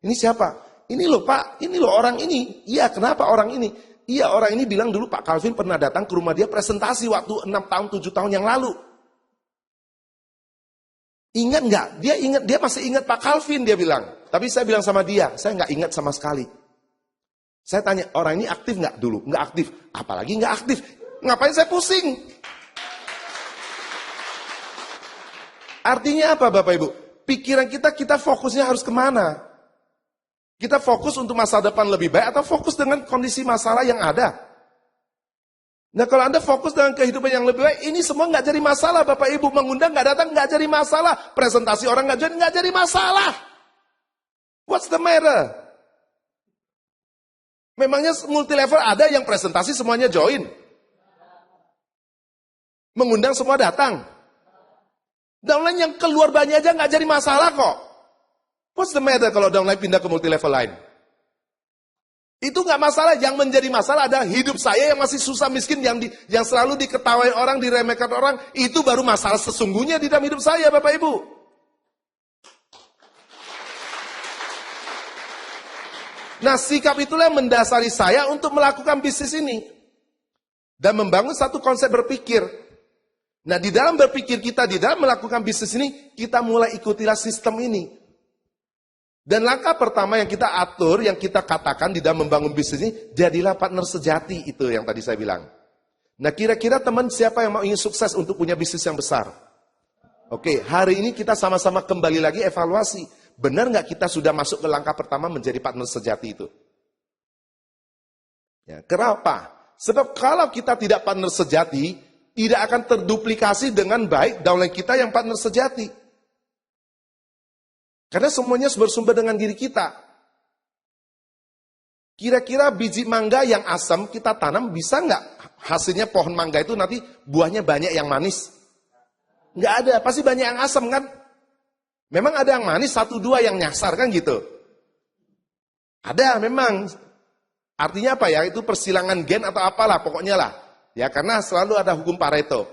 Ini siapa? Ini loh Pak, ini loh orang ini. Iya, kenapa orang ini? Iya, orang ini bilang dulu Pak Calvin pernah datang ke rumah dia presentasi waktu 6 tahun, 7 tahun yang lalu. Ingat nggak? Dia masih ingat Pak Calvin, dia bilang. Tapi saya bilang sama dia, saya nggak ingat sama sekali. Saya tanya, orang ini aktif nggak dulu? Nggak aktif. Apalagi nggak aktif. Ngapain saya pusing? Artinya apa Bapak Ibu? Pikiran kita fokusnya harus kemana? Kita fokus untuk masa depan lebih baik atau fokus dengan kondisi masalah yang ada? Nah kalau Anda fokus dengan kehidupan yang lebih baik, ini semua nggak jadi masalah Bapak Ibu. Mengundang nggak datang nggak jadi masalah. Presentasi orang nggak jadi masalah. What's the matter? Memangnya multi level ada yang presentasi semuanya join? Mengundang semua datang? Downline yang keluar banyak aja nggak jadi masalah kok. What's the matter kalau downline pindah ke multi level lain? Itu nggak masalah. Yang menjadi masalah adalah hidup saya yang masih susah miskin, yang selalu diketawain orang, diremehkan orang. Itu baru masalah sesungguhnya di dalam hidup saya Bapak Ibu. Nah sikap itulah yang mendasari saya untuk melakukan bisnis ini. Dan membangun satu konsep berpikir. Nah di dalam berpikir kita, di dalam melakukan bisnis ini, kita mulai ikutilah sistem ini. Dan langkah pertama yang kita atur, yang kita katakan di dalam membangun bisnis ini, jadilah partner sejati, itu yang tadi saya bilang. Nah kira-kira teman siapa yang mau ingin sukses untuk punya bisnis yang besar? Oke, hari ini kita sama-sama kembali lagi evaluasi. Benar nggak kita sudah masuk ke langkah pertama menjadi partner sejati itu? Ya, kenapa? Sebab kalau kita tidak partner sejati, tidak akan terduplikasi dengan baik downline kita yang partner sejati. Karena semuanya bersumber dengan diri kita. Kira-kira biji mangga yang asam kita tanam bisa nggak hasilnya pohon mangga itu nanti buahnya banyak yang manis? Nggak ada, pasti banyak yang asam kan? Memang ada yang manis, satu dua yang nyasar kan gitu. Ada memang. Artinya apa ya? Itu persilangan gen atau apalah pokoknya lah. Ya karena selalu ada hukum Pareto.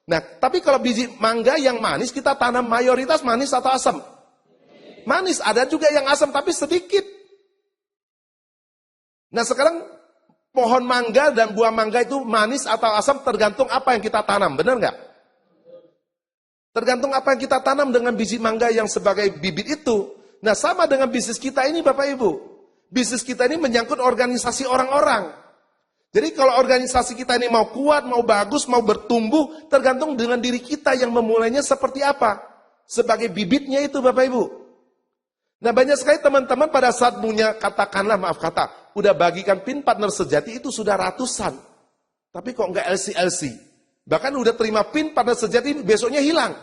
Nah, tapi kalau biji mangga yang manis kita tanam mayoritas manis atau asam? Manis, ada juga yang asam tapi sedikit. Nah, sekarang pohon mangga dan buah mangga itu manis atau asam tergantung apa yang kita tanam, benar nggak? Tergantung apa yang kita tanam dengan biji mangga yang sebagai bibit itu. Nah, sama dengan bisnis kita ini Bapak Ibu. Bisnis kita ini menyangkut organisasi orang-orang. Jadi kalau organisasi kita ini mau kuat, mau bagus, mau bertumbuh, tergantung dengan diri kita yang memulainya seperti apa. Sebagai bibitnya itu Bapak Ibu. Nah banyak sekali teman-teman pada saat punya, katakanlah maaf kata, udah bagikan pin partner sejati itu sudah ratusan. Tapi kok nggak LC-LC. Bahkan udah terima pin partner sejati, besoknya hilang.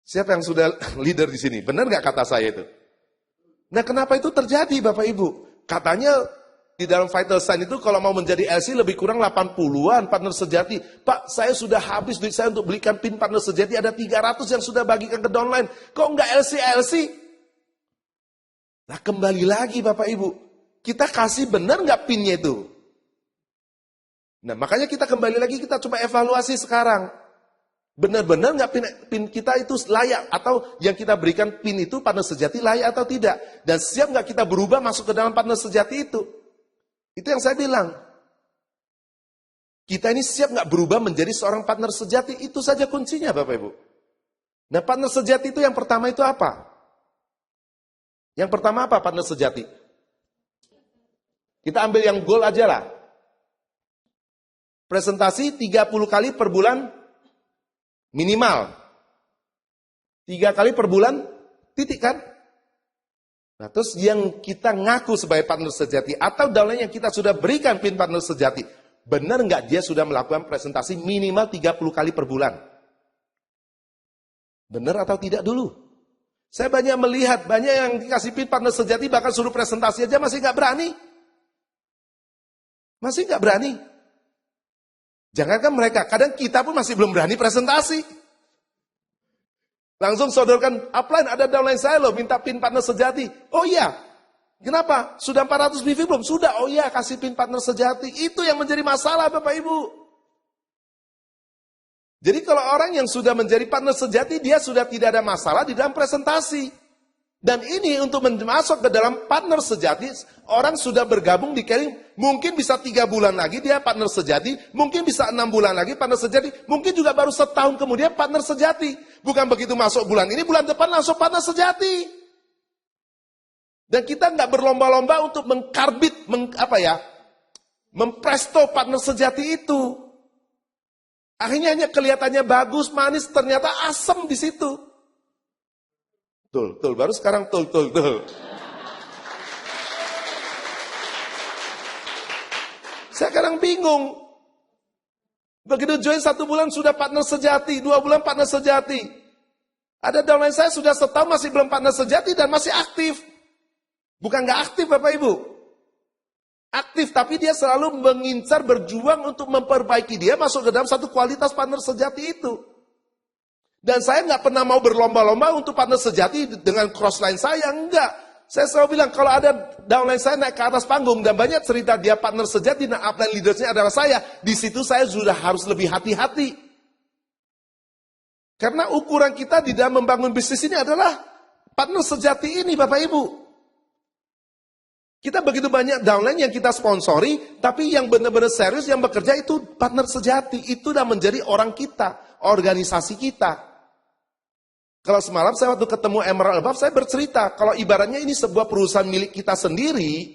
Siapa yang sudah leader di sini? Benar nggak kata saya itu? Nah kenapa itu terjadi Bapak Ibu? Katanya di dalam vital sign itu kalau mau menjadi LC lebih kurang 80-an partner sejati. Pak, saya sudah habis duit saya untuk belikan pin partner sejati, ada 300 yang sudah bagikan ke downline. Kok nggak LC-LC? Nah kembali lagi Bapak Ibu, kita kasih benar nggak pinnya itu? Nah makanya kita kembali lagi, kita coba evaluasi sekarang. Benar-benar nggak pin kita itu layak, atau yang kita berikan pin itu partner sejati layak atau tidak? Dan siap nggak kita berubah masuk ke dalam partner sejati itu? Itu yang saya bilang. Kita ini siap nggak berubah menjadi seorang partner sejati? Itu saja kuncinya Bapak Ibu. Nah partner sejati itu yang pertama itu apa? Yang pertama apa partner sejati? Kita ambil yang goal aja lah. Presentasi 30 kali per bulan minimal. 3 kali per bulan, titik kan? Nah terus yang kita ngaku sebagai partner sejati, atau downline yang kita sudah berikan pin partner sejati, benar nggak dia sudah melakukan presentasi minimal 30 kali per bulan? Benar atau tidak dulu? Saya banyak melihat, banyak yang dikasih pin partner sejati, bahkan suruh presentasi aja masih nggak berani. Masih nggak berani. Jangankan mereka, kadang kita pun masih belum berani presentasi. Langsung sodorkan, upline ada downline saya loh, minta pin partner sejati. Oh iya, kenapa? Sudah 400 BV belum? Sudah, oh iya kasih pin partner sejati. Itu yang menjadi masalah Bapak Ibu. Jadi kalau orang yang sudah menjadi partner sejati, dia sudah tidak ada masalah di dalam presentasi. Dan ini untuk masuk ke dalam partner sejati, orang sudah bergabung di Caring, mungkin bisa 3 bulan lagi dia partner sejati, mungkin bisa 6 bulan lagi partner sejati, mungkin juga baru setahun kemudian partner sejati. Bukan begitu masuk bulan ini, bulan depan langsung partner sejati. Dan kita nggak berlomba-lomba untuk mengkarbit, mempresto partner sejati itu. Akhirnya hanya kelihatannya bagus, manis, ternyata asam di situ. Betul, baru sekarang betul. Saya kadang bingung. Begitu join 1 bulan sudah partner sejati, 2 bulan partner sejati. Ada downline saya sudah setahun masih belum partner sejati dan masih aktif. Bukan nggak aktif Bapak Ibu. Aktif, tapi dia selalu mengincar, berjuang untuk memperbaiki dia masuk ke dalam satu kualitas partner sejati itu. Dan saya nggak pernah mau berlomba-lomba untuk partner sejati dengan crossline saya, enggak. Saya selalu bilang, kalau ada downline saya naik ke atas panggung, dan banyak cerita dia partner sejati, dan upline leadersnya adalah saya, di situ saya sudah harus lebih hati-hati. Karena ukuran kita di dalam membangun bisnis ini adalah partner sejati ini Bapak Ibu. Kita begitu banyak downline yang kita sponsori, tapi yang benar-benar serius, yang bekerja itu partner sejati. Itu sudah menjadi orang kita, organisasi kita. Kalau semalam saya waktu ketemu Emerald Above, saya bercerita, kalau ibaratnya ini sebuah perusahaan milik kita sendiri,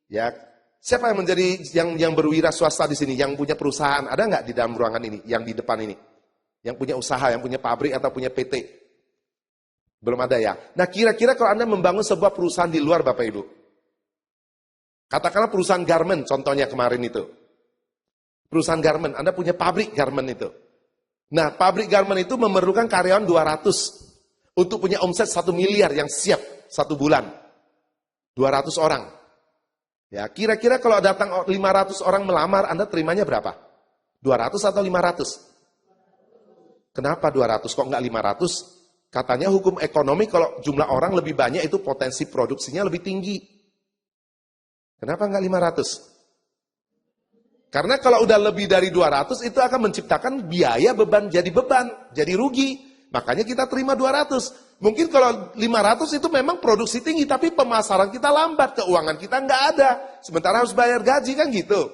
ya siapa yang menjadi yang berwira swasta di sini, yang punya perusahaan, ada nggak di dalam ruangan ini, yang di depan ini, yang punya usaha, yang punya pabrik atau punya PT? Belum ada ya. Nah kira-kira kalau Anda membangun sebuah perusahaan di luar Bapak Ibu, katakanlah perusahaan garment, contohnya kemarin itu, perusahaan garment, Anda punya pabrik garment itu. Nah pabrik garment itu memerlukan karyawan 200. Untuk punya omset 1 miliar yang siap 1 bulan. 200 orang. Ya, kira-kira kalau datang 500 orang melamar, Anda terimanya berapa? 200 atau 500? Kenapa 200 kok nggak 500? Katanya hukum ekonomi kalau jumlah orang lebih banyak itu potensi produksinya lebih tinggi. Kenapa nggak 500? Karena kalau udah lebih dari 200 itu akan menciptakan biaya beban, jadi rugi. Makanya kita terima 200. Mungkin kalau 500 itu memang produksi tinggi, tapi pemasaran kita lambat, keuangan kita nggak ada. Sementara harus bayar gaji kan gitu.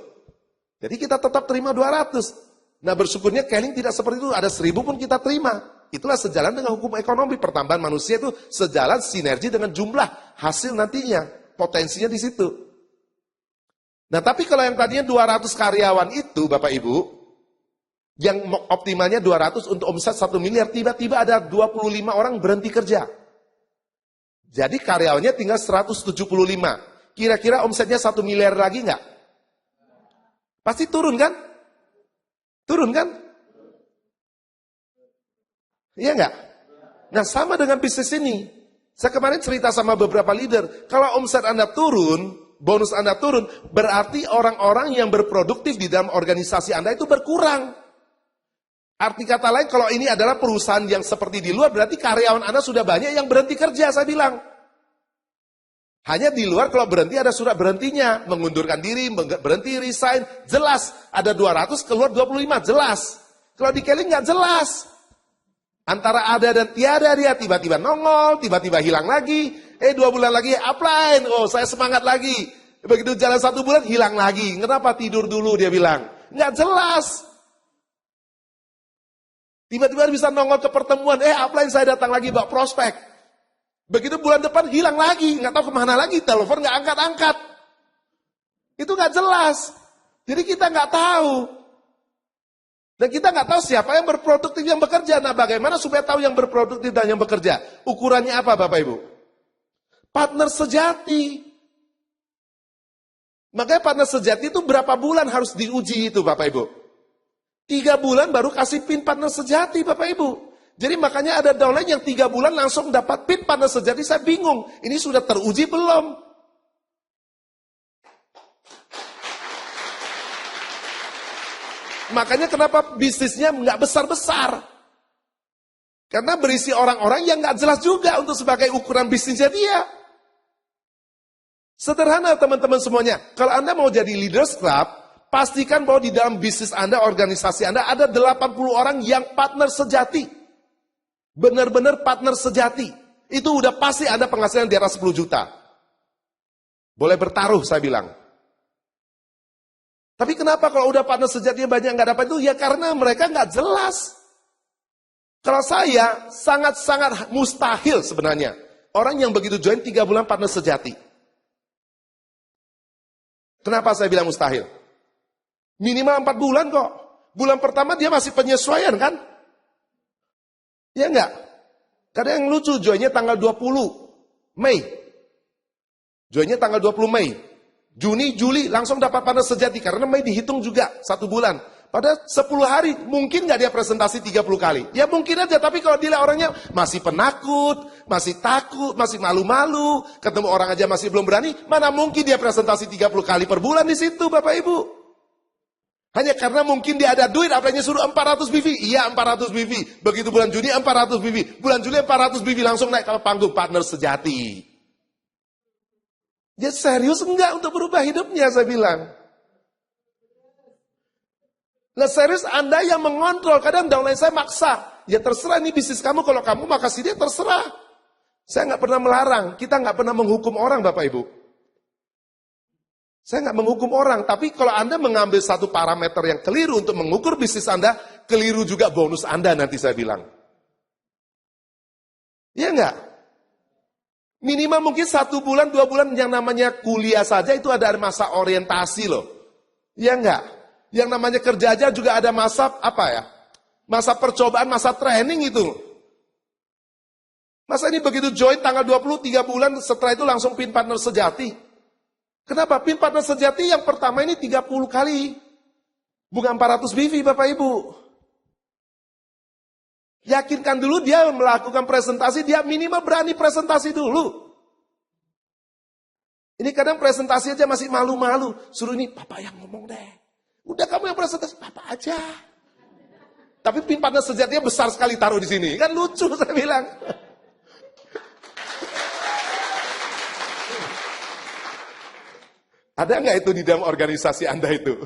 Jadi kita tetap terima 200. Nah bersyukurnya Keling tidak seperti itu, ada 1000 pun kita terima. Itulah sejalan dengan hukum ekonomi, pertambahan manusia itu sejalan sinergi dengan jumlah hasil nantinya, potensinya di situ. Nah tapi kalau yang tadinya 200 karyawan itu Bapak Ibu, yang optimalnya 200 untuk omset 1 miliar, tiba-tiba ada 25 orang berhenti kerja. Jadi karyawannya tinggal 175. Kira-kira omsetnya 1 miliar lagi nggak? Pasti turun kan? Turun kan? Iya nggak? Nah sama dengan bisnis ini. Saya kemarin cerita sama beberapa leader, kalau omset Anda turun, bonus Anda turun, berarti orang-orang yang berproduktif di dalam organisasi Anda itu berkurang. Arti kata lain, kalau ini adalah perusahaan yang seperti di luar, berarti karyawan Anda sudah banyak yang berhenti kerja, saya bilang. Hanya di luar kalau berhenti ada surat berhentinya, mengundurkan diri, berhenti, resign, jelas. Ada 200, keluar 25, jelas. Kalau di Keling nggak jelas. Antara ada dan tiada dia, tiba-tiba nongol, tiba-tiba hilang lagi. 2 bulan lagi, upline, oh saya semangat lagi. Begitu jalan 1 bulan, hilang lagi. Kenapa tidur dulu, dia bilang. Nggak jelas. Tiba-tiba bisa nongol ke pertemuan, upline saya datang lagi bawa prospek. Begitu bulan depan hilang lagi, nggak tahu kemana lagi, telepon nggak angkat-angkat. Itu nggak jelas. Jadi kita nggak tahu. Dan kita nggak tahu siapa yang berproduktif yang bekerja. Nah bagaimana supaya tahu yang berproduktif dan yang bekerja? Ukurannya apa Bapak Ibu? Partner sejati. Makanya partner sejati itu berapa bulan harus diuji itu Bapak Ibu? 3 bulan baru kasih PIN partner sejati Bapak Ibu. Jadi makanya ada downline yang 3 bulan langsung dapat PIN partner sejati, saya bingung. Ini sudah teruji belum? Makanya kenapa bisnisnya nggak besar-besar? Karena berisi orang-orang yang nggak jelas juga untuk sebagai ukuran bisnisnya dia. Sederhana teman-teman semuanya. Kalau Anda mau jadi leaders club, pastikan bahwa di dalam bisnis Anda, organisasi Anda, ada 80 orang yang partner sejati. Benar-benar partner sejati. Itu udah pasti Anda penghasilan di atas 10 juta. Boleh bertaruh, saya bilang. Tapi kenapa kalau udah partner sejatinya banyak nggak dapat itu? Ya karena mereka nggak jelas. Kalau saya, sangat-sangat mustahil sebenarnya. Orang yang begitu join 3 bulan partner sejati. Kenapa saya bilang mustahil? Minimal 4 bulan kok. Bulan pertama dia masih penyesuaian kan? Ya enggak? Kadang yang lucu, joinnya tanggal 20 Mei. Joinnya tanggal 20 Mei. Juni, Juli langsung dapat partner sejati. Karena Mei dihitung juga 1 bulan. Pada 10 hari, mungkin nggak dia presentasi 30 kali? Ya mungkin aja, tapi kalau dilihat orangnya masih penakut, masih takut, masih malu-malu, ketemu orang aja masih belum berani, mana mungkin dia presentasi 30 kali per bulan di situ Bapak Ibu? Hanya karena mungkin dia ada duit, apalagi suruh 400 BV. Iya 400 BV. Begitu bulan Juni 400 BV. Bulan Juli 400 BV langsung naik ke panggung partner sejati. Dia serius enggak untuk berubah hidupnya, saya bilang. Nah serius Anda yang mengontrol. Kadang downline saya maksa. Ya terserah ini bisnis kamu, kalau kamu makasih dia terserah. Saya nggak pernah melarang. Kita nggak pernah menghukum orang Bapak Ibu. Saya nggak menghukum orang, tapi kalau Anda mengambil satu parameter yang keliru untuk mengukur bisnis Anda, keliru juga bonus Anda nanti saya bilang. Iya nggak? Minimal mungkin 1 bulan, 2 bulan yang namanya kuliah saja itu ada masa orientasi loh. Iya nggak? Yang namanya kerja aja juga ada masa apa ya? Masa percobaan, masa training itu. Masa ini begitu join tanggal 20, 3 bulan setelah itu langsung pin partner sejati. Kenapa? PIN partner sejati yang pertama ini 30 kali. Bukan 400 BV Bapak Ibu. Yakinkan dulu dia melakukan presentasi, dia minimal berani presentasi dulu. Ini kadang presentasi aja masih malu-malu. Suruh ini, Bapak yang ngomong deh. Udah kamu yang presentasi, Bapak aja. Tapi partner sejatinya besar sekali taruh di sini. Kan lucu saya bilang. Ada nggak itu di dalam organisasi Anda itu?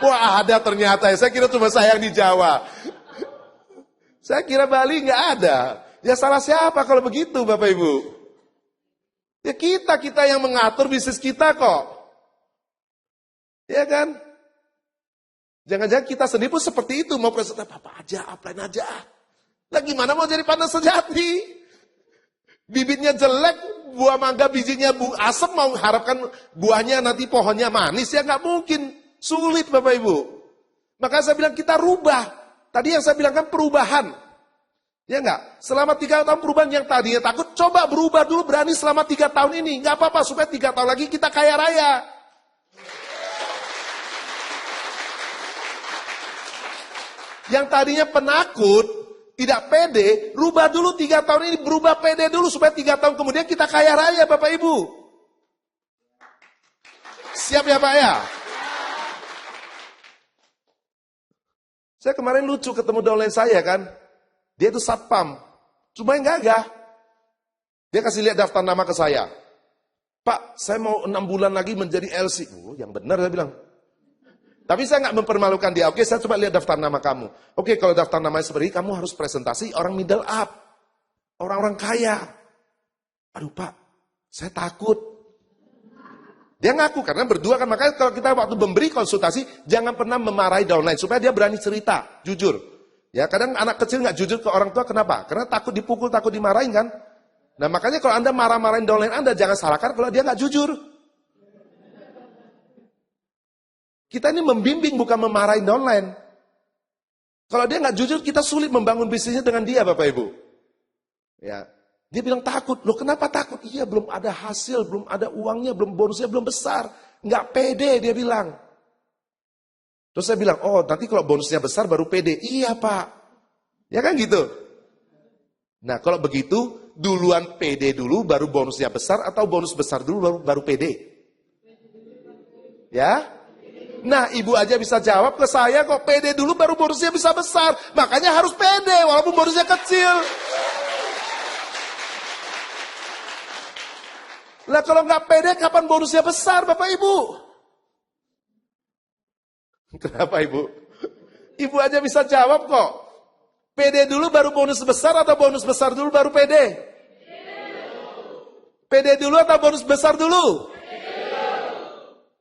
Wah ada ternyata. Saya kira cuma saya yang di Jawa. Saya kira Bali nggak ada. Ya salah siapa kalau begitu Bapak Ibu? Ya kita yang mengatur bisnis kita kok. Ya kan? Jangan-jangan kita sendiri pun seperti itu. Mau presentasi apa aja, upline aja. Lah gimana mau jadi partner sejati? Bibitnya jelek, buah mangga bijinya asam, mau harapkan buahnya nanti pohonnya manis. Ya nggak mungkin. Sulit Bapak Ibu. Maka saya bilang kita rubah. Tadi yang saya bilang kan perubahan. Ya enggak? Selama 3 tahun perubahan yang tadinya takut, coba berubah dulu, berani selama 3 tahun ini. Enggak apa-apa, supaya 3 tahun lagi kita kaya raya. Yang tadinya penakut, tidak pede, rubah dulu 3 tahun ini, berubah pede dulu, supaya 3 tahun kemudian kita kaya raya Bapak Ibu. Siap ya Pak ya? Saya kemarin lucu ketemu downline saya kan. Dia itu satpam, cuma yang gagah. Dia kasih lihat daftar nama ke saya. Pak, saya mau 6 bulan lagi menjadi LC. Oh, yang benar saya bilang. Tapi saya nggak mempermalukan dia. Oke, saya coba lihat daftar nama kamu. Oke, kalau daftar namanya seperti ini, kamu harus presentasi orang middle up. Orang-orang kaya. Aduh Pak, saya takut. Dia ngaku, karena berdua kan. Makanya kalau kita waktu memberi konsultasi, jangan pernah memarahi downline. Supaya dia berani cerita, jujur. Ya, kadang anak kecil nggak jujur ke orang tua, kenapa? Karena takut dipukul, takut dimarahin kan. Nah makanya kalau Anda marah-marahin downline Anda, jangan salahkan kalau dia nggak jujur. Kita ini membimbing, bukan memarahin downline. Kalau dia nggak jujur, kita sulit membangun bisnisnya dengan dia, Bapak Ibu. Ya, dia bilang takut. Loh kenapa takut? Iya, belum ada hasil, belum ada uangnya, belum bonusnya belum besar. Nggak pede, dia bilang. Terus saya bilang, oh nanti kalau bonusnya besar baru pede. Iya Pak. Ya kan gitu. Nah kalau begitu, duluan pede dulu baru bonusnya besar, atau bonus besar dulu baru pede? Ya. Nah ibu aja bisa jawab ke saya kok, pede dulu baru bonusnya bisa besar. Makanya harus pede walaupun bonusnya kecil. Lah kalau nggak pede kapan bonusnya besar Bapak Ibu? Kenapa Ibu? Ibu aja bisa jawab kok. Pede dulu baru bonus besar, atau bonus besar dulu baru pede? Pede dulu atau bonus besar dulu?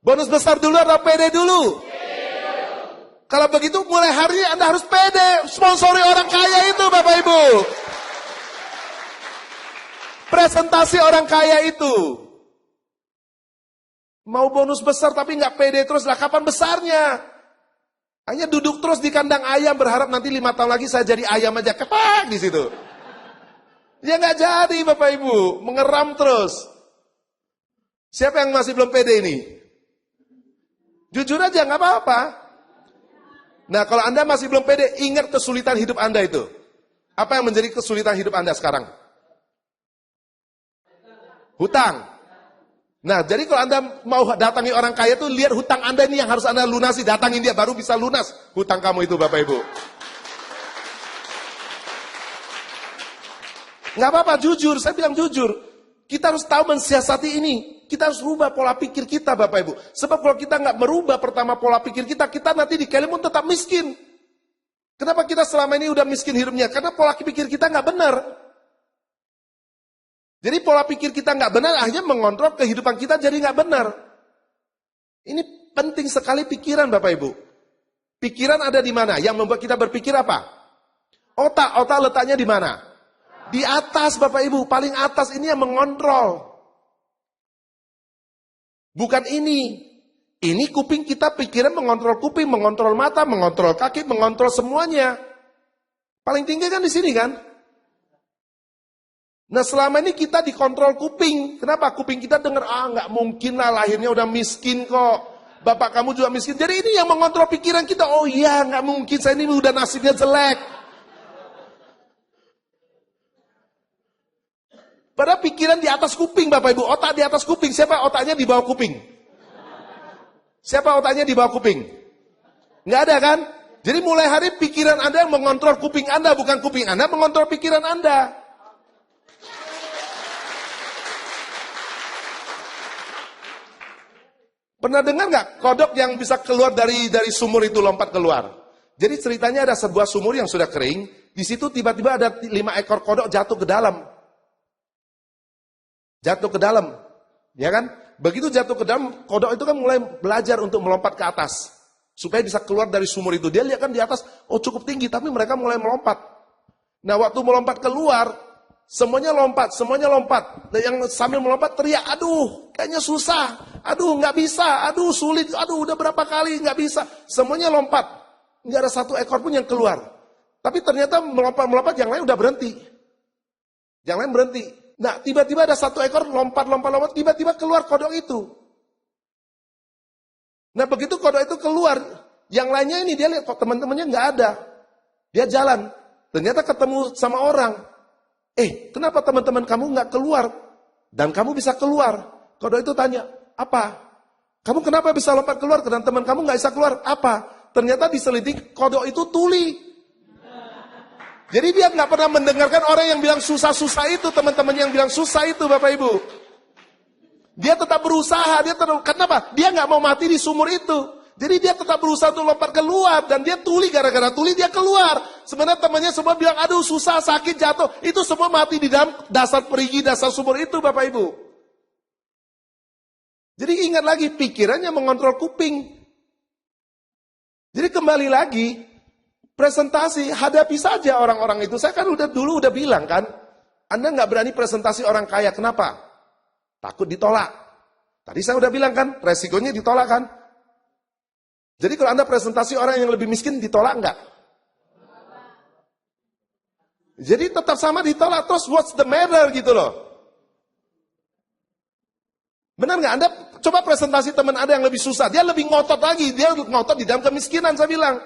Bonus besar dulu atau pede dulu? Kalau begitu mulai hari ini Anda harus pede. Sponsori orang kaya itu Bapak Ibu. Presentasi orang kaya itu. Mau bonus besar tapi nggak pede terus, lah kapan besarnya? Hanya duduk terus di kandang ayam berharap nanti 5 tahun lagi saya jadi ayam aja, kepak di situ. Ya nggak jadi Bapak Ibu, mengeram terus. Siapa yang masih belum pede ini? Jujur aja nggak apa-apa. Nah kalau Anda masih belum pede, ingat kesulitan hidup Anda itu. Apa yang menjadi kesulitan hidup Anda sekarang? Hutang. Nah, jadi kalau Anda mau datangi orang kaya itu, lihat hutang Anda ini yang harus Anda lunasi. Datangin dia, baru bisa lunas hutang kamu itu, Bapak Ibu. Nggak apa-apa, jujur. Saya bilang jujur. Kita harus tahu mensiasati ini. Kita harus rubah pola pikir kita, Bapak Ibu. Sebab kalau kita nggak merubah pertama pola pikir kita, kita nanti di Kalimun tetap miskin. Kenapa kita selama ini udah miskin hidupnya? Karena pola pikir kita nggak benar. Jadi pola pikir kita nggak benar, akhirnya mengontrol kehidupan kita jadi nggak benar. Ini penting sekali pikiran Bapak Ibu. Pikiran ada di mana? Yang membuat kita berpikir apa? Otak. Otak letaknya di mana? Di atas Bapak Ibu, paling atas ini yang mengontrol. Bukan ini. Ini kuping kita, pikiran mengontrol kuping, mengontrol mata, mengontrol kaki, mengontrol semuanya. Paling tinggi kan di sini kan? Nah selama ini kita dikontrol kuping. Kenapa? Kuping kita dengar, nggak mungkin lah lahirnya udah miskin kok. Bapak kamu juga miskin. Jadi ini yang mengontrol pikiran kita. Oh iya nggak mungkin, saya ini udah nasibnya jelek. Padahal pikiran di atas kuping Bapak Ibu. Otak di atas kuping. Siapa otaknya di bawah kuping? Siapa otaknya di bawah kuping? Nggak ada kan? Jadi mulai hari pikiran Anda yang mengontrol kuping Anda, bukan kuping Anda mengontrol pikiran Anda. Pernah dengar nggak kodok yang bisa keluar dari sumur itu lompat keluar? Jadi ceritanya ada sebuah sumur yang sudah kering, di situ tiba-tiba ada 5 ekor kodok jatuh ke dalam. Jatuh ke dalam, ya kan? Begitu jatuh ke dalam, kodok itu kan mulai belajar untuk melompat ke atas. Supaya bisa keluar dari sumur itu. Dia lihat kan di atas, oh cukup tinggi, tapi mereka mulai melompat. Nah waktu melompat keluar, semuanya lompat. Dan yang sambil melompat teriak, aduh kayaknya susah, aduh nggak bisa, aduh sulit, aduh udah berapa kali nggak bisa. Semuanya lompat, nggak ada satu ekor pun yang keluar. Tapi ternyata melompat, yang lain udah berhenti. Yang lain berhenti. Nah tiba-tiba ada satu ekor lompat, tiba-tiba keluar kodok itu. Nah begitu kodok itu keluar, yang lainnya ini dia lihat kok teman-temannya nggak ada. Dia jalan, ternyata ketemu sama orang. Kenapa teman-teman kamu nggak keluar? Dan kamu bisa keluar. Kodok itu tanya, apa? Kamu kenapa bisa lompat keluar dan teman kamu nggak bisa keluar? Apa? Ternyata diselidik kodok itu tuli. Jadi dia nggak pernah mendengarkan orang yang bilang susah-susah itu, teman-teman yang bilang susah itu, Bapak Ibu. Dia tetap berusaha, kenapa? Dia nggak mau mati di sumur itu. Jadi dia tetap berusaha untuk lompat keluar, dan dia tuli, gara-gara tuli dia keluar. Sebenarnya temannya semua bilang, aduh susah, sakit, jatuh. Itu semua mati di dalam dasar perigi, dasar sumur itu Bapak Ibu. Jadi ingat lagi, pikirannya mengontrol kuping. Jadi kembali lagi, presentasi, hadapi saja orang-orang itu. Saya kan dulu udah bilang kan, Anda nggak berani presentasi orang kaya, kenapa? Takut ditolak. Tadi saya udah bilang kan, resikonya ditolak kan. Jadi kalau Anda presentasi orang yang lebih miskin, ditolak enggak? Jadi tetap sama ditolak, terus what's the matter gitu loh. Benar nggak? Anda coba presentasi teman Anda yang lebih susah, dia lebih ngotot lagi, dia ngotot di dalam kemiskinan, saya bilang.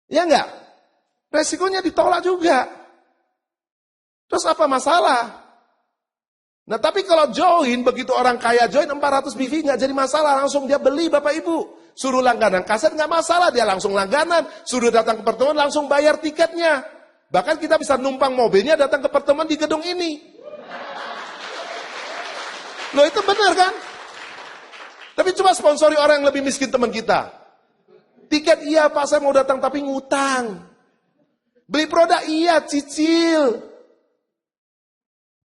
Ya enggak? Resikonya ditolak juga. Terus apa masalah? Nah tapi kalau join, begitu orang kaya join 400 BV nggak jadi masalah, langsung dia beli Bapak Ibu. Suruh langganan kaset nggak masalah, dia langsung langganan. Suruh datang ke pertemuan langsung bayar tiketnya. Bahkan kita bisa numpang mobilnya datang ke pertemuan di gedung ini. Loh itu benar kan? Tapi coba sponsori orang yang lebih miskin teman kita. Tiket iya Pak saya mau datang tapi ngutang. Beli produk iya cicil.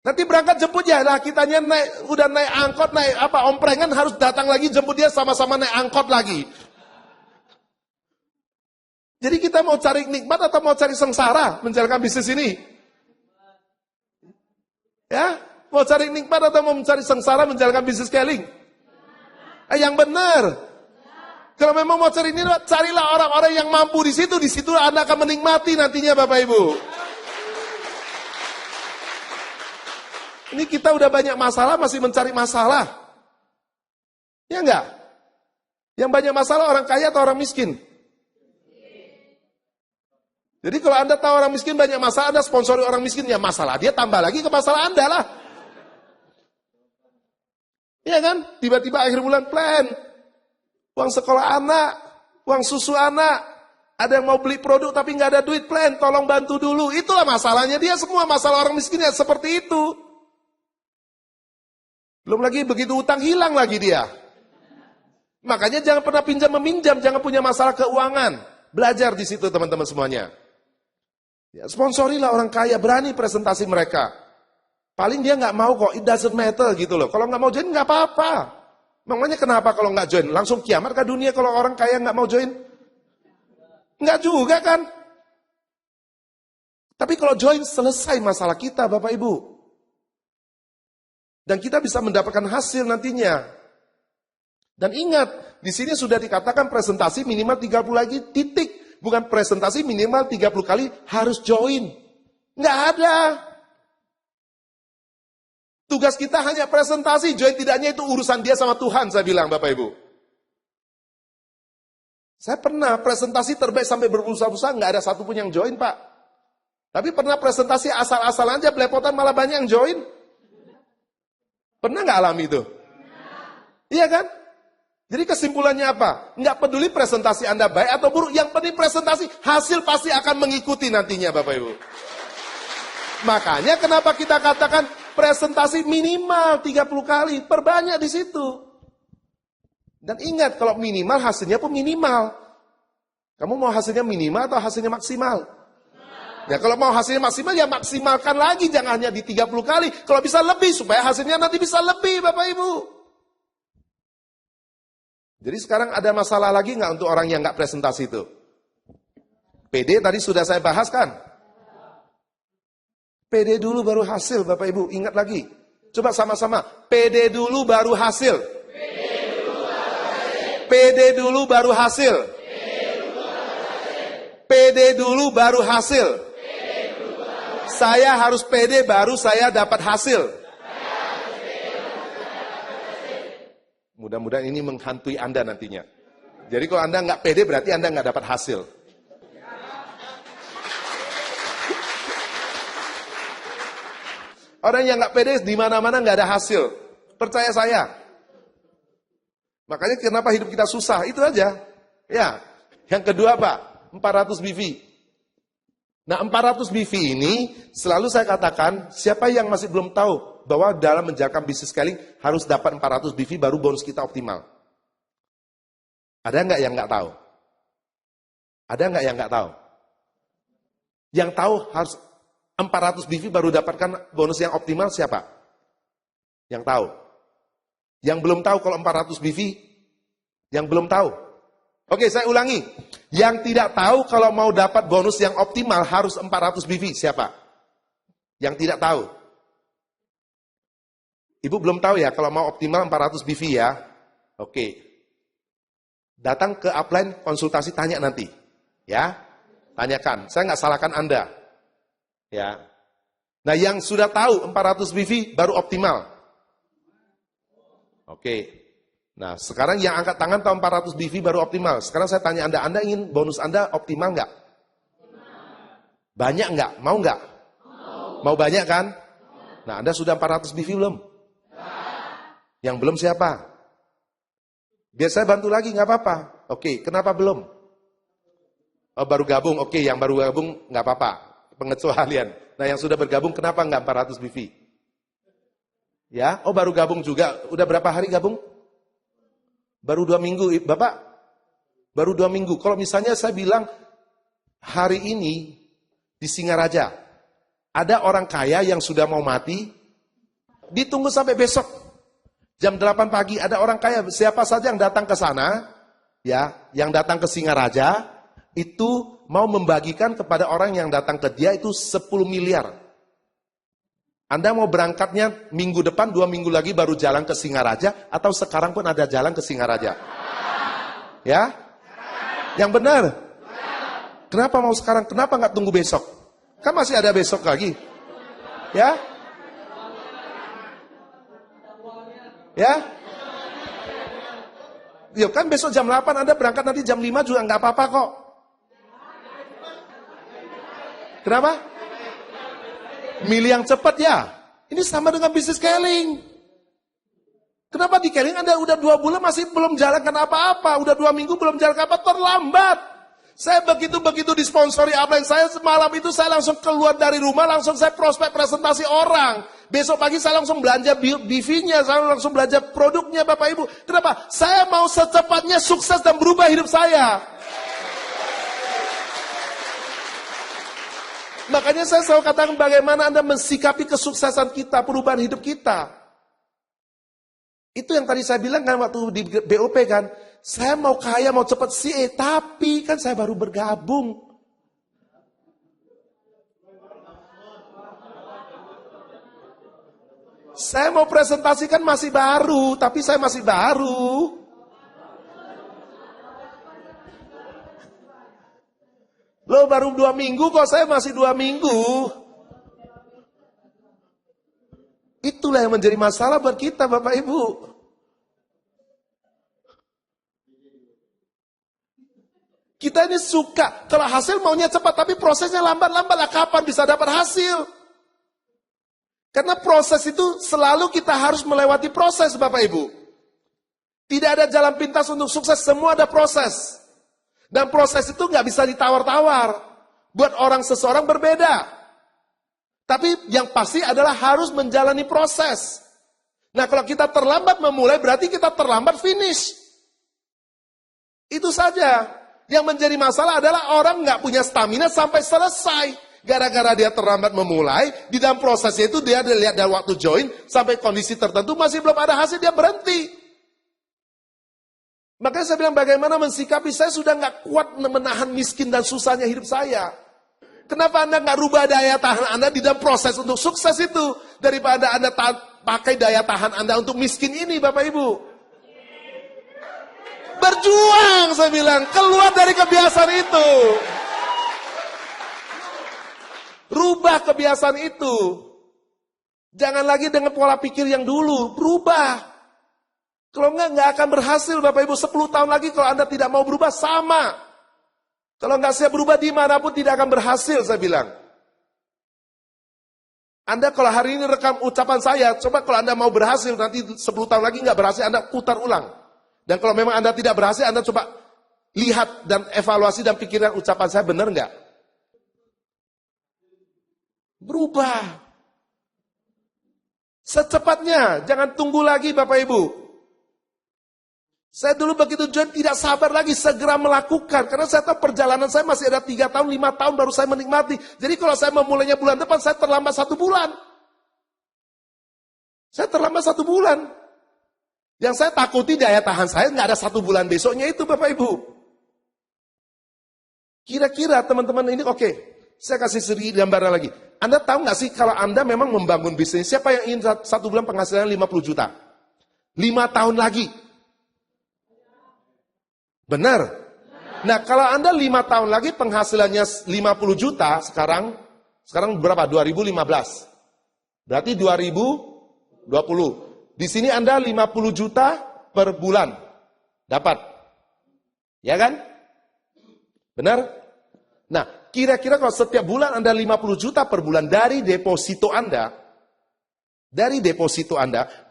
Nanti berangkat jemput ya, lah kitanya udah naik angkot, naik omprengan harus datang lagi jemput dia sama-sama naik angkot lagi. Jadi kita mau cari nikmat atau mau cari sengsara menjalankan bisnis ini? Ya, mau cari nikmat atau mau mencari sengsara menjalankan bisnis scaling? Yang benar. Kalau memang mau cari ini, carilah orang-orang yang mampu di situ Anda akan menikmati nantinya Bapak Ibu. Ini kita udah banyak masalah, masih mencari masalah. Ya enggak? Yang banyak masalah orang kaya atau orang miskin? Jadi kalau Anda tahu orang miskin banyak masalah, Anda sponsori orang miskin, ya masalah dia tambah lagi ke masalah Anda lah. Ya kan? Tiba-tiba akhir bulan plan. Uang sekolah anak, uang susu anak. Ada yang mau beli produk tapi nggak ada duit plan, tolong bantu dulu. Itulah masalahnya dia, semua masalah orang miskin ya seperti itu. Belum lagi begitu utang hilang lagi dia. Makanya jangan pernah pinjam-meminjam, jangan punya masalah keuangan. Belajar di situ teman-teman semuanya. Ya, sponsorilah orang kaya, berani presentasi mereka. Paling dia nggak mau kok, it doesn't matter gitu loh. Kalau nggak mau join nggak apa-apa. Makanya kenapa kalau nggak join? Langsung kiamat ke dunia kalau orang kaya nggak mau join? Nggak juga kan? Tapi kalau join selesai masalah kita Bapak Ibu. Dan kita bisa mendapatkan hasil nantinya. Dan ingat, di sini sudah dikatakan presentasi minimal 30 lagi, titik. Bukan presentasi minimal 30 kali harus join. Nggak ada. Tugas kita hanya presentasi, join tidaknya itu urusan dia sama Tuhan, saya bilang Bapak Ibu. Saya pernah presentasi terbaik sampai berbusa-busa, nggak ada satupun yang join Pak. Tapi pernah presentasi asal-asalan aja, belepotan malah banyak yang join. Pernah nggak alami itu? Iya kan? Jadi kesimpulannya apa? Nggak peduli presentasi Anda baik atau buruk, yang penting presentasi, hasil pasti akan mengikuti nantinya Bapak Ibu. Makanya kenapa kita katakan presentasi minimal 30 kali, perbanyak di situ. Dan ingat, kalau minimal hasilnya pun minimal. Kamu mau hasilnya minimal atau hasilnya maksimal? Ya kalau mau hasilnya maksimal, ya maksimalkan lagi, jangan hanya di 30 kali. Kalau bisa lebih, supaya hasilnya nanti bisa lebih Bapak Ibu. Jadi sekarang ada masalah lagi nggak untuk orang yang nggak presentasi itu? PD tadi sudah saya bahas kan? PD dulu baru hasil Bapak Ibu, ingat lagi. Coba sama-sama, PD dulu baru hasil. PD dulu baru hasil. PD dulu baru hasil. Saya harus PD baru saya dapat hasil. Mudah-mudahan ini menghantui Anda nantinya. Jadi kalau Anda nggak PD berarti Anda nggak dapat hasil. Orang yang nggak PD di mana-mana nggak ada hasil. Percaya saya. Makanya kenapa hidup kita susah, itu aja. Ya. Yang kedua Pak, 400 BV. Nah 400 BV ini selalu saya katakan, siapa yang masih belum tahu bahwa dalam menjalankan bisnis scaling harus dapat 400 BV baru bonus kita optimal. Ada nggak yang nggak tahu? Ada nggak yang nggak tahu? Yang tahu harus 400 BV baru dapatkan bonus yang optimal siapa? Yang tahu. Yang belum tahu kalau 400 BV? Yang belum tahu? Oke, saya ulangi. Yang tidak tahu kalau mau dapat bonus yang optimal harus 400 BV. Siapa? Yang tidak tahu. Ibu belum tahu ya kalau mau optimal 400 BV ya. Oke. Datang ke upline konsultasi, tanya nanti. Ya. Tanyakan. Saya nggak salahkan Anda. Ya. Nah yang sudah tahu 400 BV baru optimal. Oke. Nah, sekarang yang angkat tangan tahun 400 BV baru optimal. Sekarang saya tanya Anda ingin bonus Anda optimal nggak? Banyak nggak? Mau nggak? Mau banyak kan? Nah, Anda sudah 400 BV belum? Yang belum siapa? Biar saya bantu lagi, nggak apa-apa. Oke, kenapa belum? Oh, baru gabung. Oke, yang baru gabung nggak apa-apa. Pengecualian. Nah, yang sudah bergabung kenapa nggak 400 BV? Ya, oh baru gabung juga. Udah berapa hari gabung? Baru 2 minggu, Bapak? Baru 2 minggu. Kalau misalnya saya bilang, hari ini di Singaraja, ada orang kaya yang sudah mau mati, ditunggu sampai besok. Jam 8 pagi, ada orang kaya, siapa saja yang datang ke sana, ya, yang datang ke Singaraja, itu mau membagikan kepada orang yang datang ke dia itu 10 miliar. Anda mau berangkatnya minggu depan, 2 minggu lagi baru jalan ke Singaraja, atau sekarang pun ada jalan ke Singaraja? Ya? Yang benar? Kenapa mau sekarang? Kenapa nggak tunggu besok? Kan masih ada besok lagi. Ya? Ya? Ya kan besok jam 8 Anda berangkat, nanti jam 5 juga nggak apa-apa kok. Kenapa? Milih yang cepat ya. Ini sama dengan bisnis scaling. Kenapa di scaling Anda udah 2 bulan masih belum jalankan apa-apa, udah 2 minggu belum jalankan apa, terlambat. Saya begitu disponsori upline saya, semalam itu saya langsung keluar dari rumah, langsung saya prospek presentasi orang. Besok pagi saya langsung belanja BV-nya, saya langsung belanja produknya Bapak Ibu. Kenapa? Saya mau secepatnya sukses dan berubah hidup saya. Makanya saya selalu katakan bagaimana Anda mensikapi kesuksesan kita, perubahan hidup kita. Itu yang tadi saya bilang kan waktu di BOP kan. Saya mau kaya, mau cepat CA, tapi kan saya baru bergabung. Saya mau presentasikan masih baru, tapi saya masih baru. Lo baru 2 minggu kok, saya masih 2 minggu. Itulah yang menjadi masalah buat kita Bapak Ibu. Kita ini suka, kalau hasil maunya cepat, tapi prosesnya lambat-lambat lah, kapan bisa dapat hasil? Karena proses itu selalu kita harus melewati proses Bapak Ibu. Tidak ada jalan pintas untuk sukses, semua ada proses. Dan proses itu nggak bisa ditawar-tawar. Buat orang seseorang berbeda. Tapi yang pasti adalah harus menjalani proses. Nah kalau kita terlambat memulai, berarti kita terlambat finish. Itu saja. Yang menjadi masalah adalah orang nggak punya stamina sampai selesai. Gara-gara dia terlambat memulai, di dalam prosesnya itu dia lihat dari waktu join, sampai kondisi tertentu masih belum ada hasil, dia berhenti. Makanya saya bilang bagaimana mensikapi, saya sudah nggak kuat menahan miskin dan susahnya hidup saya. Kenapa Anda nggak rubah daya tahan Anda di dalam proses untuk sukses itu, daripada Anda pakai daya tahan Anda untuk miskin ini, Bapak Ibu? Berjuang, saya bilang, keluar dari kebiasaan itu. Rubah kebiasaan itu. Jangan lagi dengan pola pikir yang dulu, berubah. Kalau nggak akan berhasil Bapak Ibu. 10 tahun lagi kalau Anda tidak mau berubah, sama. Kalau nggak saya berubah dimanapun tidak akan berhasil, saya bilang. Anda kalau hari ini rekam ucapan saya, coba kalau Anda mau berhasil, nanti 10 tahun lagi nggak berhasil, Anda putar ulang. Dan kalau memang Anda tidak berhasil, Anda coba lihat dan evaluasi dan pikirkan ucapan saya benar nggak? Berubah. Secepatnya, jangan tunggu lagi Bapak Ibu. Saya dulu begitu join tidak sabar lagi, segera melakukan. Karena saya tahu perjalanan saya masih ada 3 tahun, 5 tahun baru saya menikmati. Jadi kalau saya memulainya bulan depan, saya terlambat 1 bulan. Saya terlambat 1 bulan. Yang saya takuti daya tahan saya nggak ada 1 bulan besoknya itu Bapak Ibu. Kira-kira teman-teman ini oke. Saya kasih sedikit gambaran lagi. Anda tahu nggak sih kalau Anda memang membangun bisnis, siapa yang ingin 1 bulan penghasilan 50 juta? 5 tahun lagi. Benar? Nah kalau Anda 5 tahun lagi penghasilannya 50 juta, sekarang berapa? 2015. Berarti 2020. Di sini Anda 50 juta per bulan. Dapat. Ya kan? Benar? Nah, kira-kira kalau setiap bulan Anda 50 juta per bulan dari deposito Anda,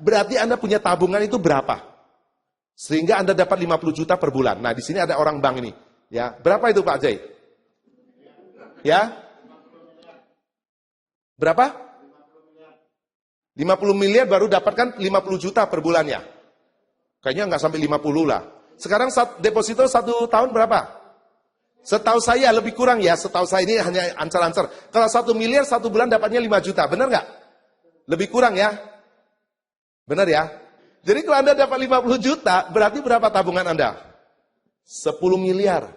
berarti Anda punya tabungan itu berapa? Sehingga Anda dapat 50 juta per bulan. Nah, di sini ada orang bank ini. Ya, berapa itu Pak Jai? Ya? Berapa? 50 miliar baru dapatkan 50 juta per bulannya. Kayaknya nggak sampai 50 lah. Sekarang deposito 1 tahun berapa? Setahu saya lebih kurang ya, setahu saya ini hanya ancar-ancar. Kalau 1 miliar 1 bulan dapatnya 5 juta, benar nggak? Lebih kurang ya? Benar ya? Jadi kalau Anda dapat 50 juta, berarti berapa tabungan Anda? 10 miliar.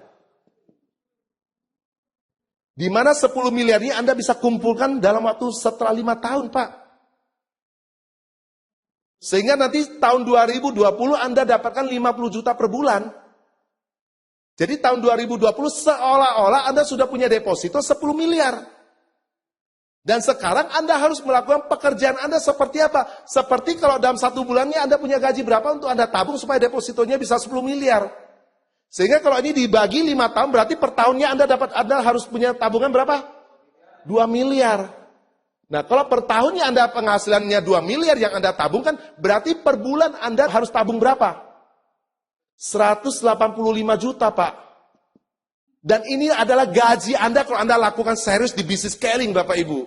Di mana 10 miliar ini Anda bisa kumpulkan dalam waktu setelah 5 tahun, Pak. Sehingga nanti tahun 2020 Anda dapatkan 50 juta per bulan. Jadi tahun 2020 seolah-olah Anda sudah punya deposito 10 miliar. Dan sekarang Anda harus melakukan pekerjaan Anda seperti apa? Seperti kalau dalam 1 bulannya Anda punya gaji berapa untuk Anda tabung supaya depositonya bisa 10 miliar. Sehingga kalau ini dibagi 5 tahun berarti per tahunnya Anda harus punya tabungan berapa? 2 miliar. Nah kalau per tahunnya Anda penghasilannya 2 miliar yang Anda tabungkan, berarti per bulan Anda harus tabung berapa? 185 juta Pak. Dan ini adalah gaji Anda kalau Anda lakukan serius di bisnis scaling Bapak Ibu.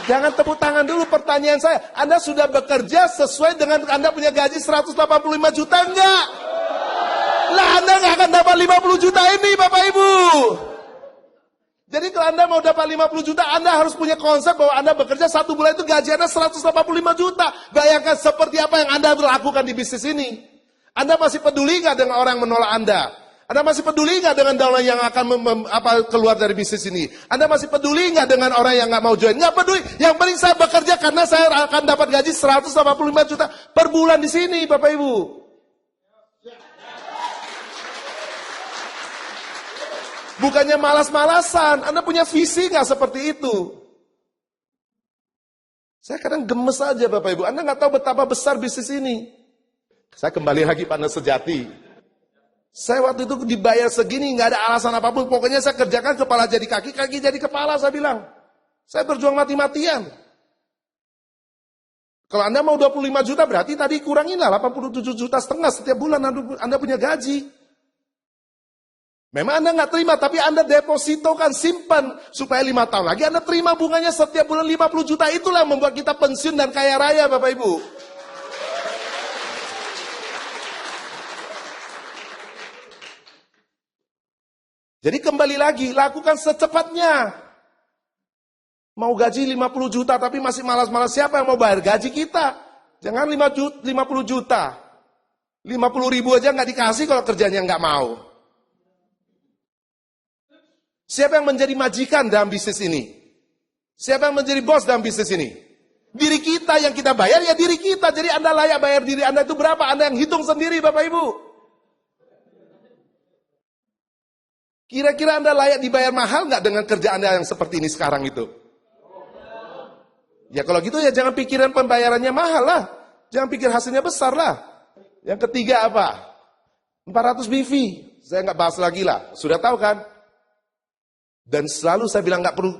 Jangan tepuk tangan dulu, pertanyaan saya. Anda sudah bekerja sesuai dengan Anda punya gaji 185 juta enggak? Lah Anda nggak akan dapat 50 juta ini Bapak Ibu. Jadi kalau Anda mau dapat 50 juta, Anda harus punya konsep bahwa Anda bekerja 1 bulan itu gaji Anda 185 juta. Bayangkan seperti apa yang Anda lakukan di bisnis ini. Anda masih peduli nggak dengan orang yang menolak Anda? Anda masih peduli nggak dengan orang yang akan keluar dari bisnis ini? Anda masih peduli nggak dengan orang yang nggak mau join? Nggak peduli. Yang penting saya bekerja karena saya akan dapat gaji 185 juta per bulan di sini, Bapak Ibu. Bukannya malas-malasan. Anda punya visi nggak seperti itu? Saya kadang gemes aja Bapak Ibu. Anda nggak tahu betapa besar bisnis ini. Saya kembali lagi partner sejati. Saya waktu itu dibayar segini, nggak ada alasan apapun. Pokoknya saya kerjakan kepala jadi kaki, kaki jadi kepala, saya bilang. Saya berjuang mati-matian. Kalau Anda mau 25 juta berarti tadi kuranginlah 87 juta setengah setiap bulan Anda punya gaji. Memang Anda nggak terima, tapi Anda depositokan, simpan. Supaya 5 tahun lagi Anda terima bunganya setiap bulan 50 juta. Itulah yang membuat kita pensiun dan kaya raya Bapak Ibu. Jadi kembali lagi, lakukan secepatnya. Mau gaji 50 juta tapi masih malas-malas, siapa yang mau bayar gaji kita? Jangan 50 juta. 50 ribu aja nggak dikasih kalau kerjanya nggak mau. Siapa yang menjadi majikan dalam bisnis ini? Siapa yang menjadi bos dalam bisnis ini? Diri kita yang kita bayar, ya diri kita. Jadi Anda layak bayar diri Anda itu berapa? Anda yang hitung sendiri Bapak Ibu. Kira-kira Anda layak dibayar mahal nggak dengan kerja Anda yang seperti ini sekarang itu? Ya kalau gitu ya jangan pikiran pembayarannya mahal lah. Jangan pikir hasilnya besar lah. Yang ketiga apa? 400 BV. Saya nggak bahas lagi lah. Sudah tahu kan? Dan selalu saya bilang nggak perlu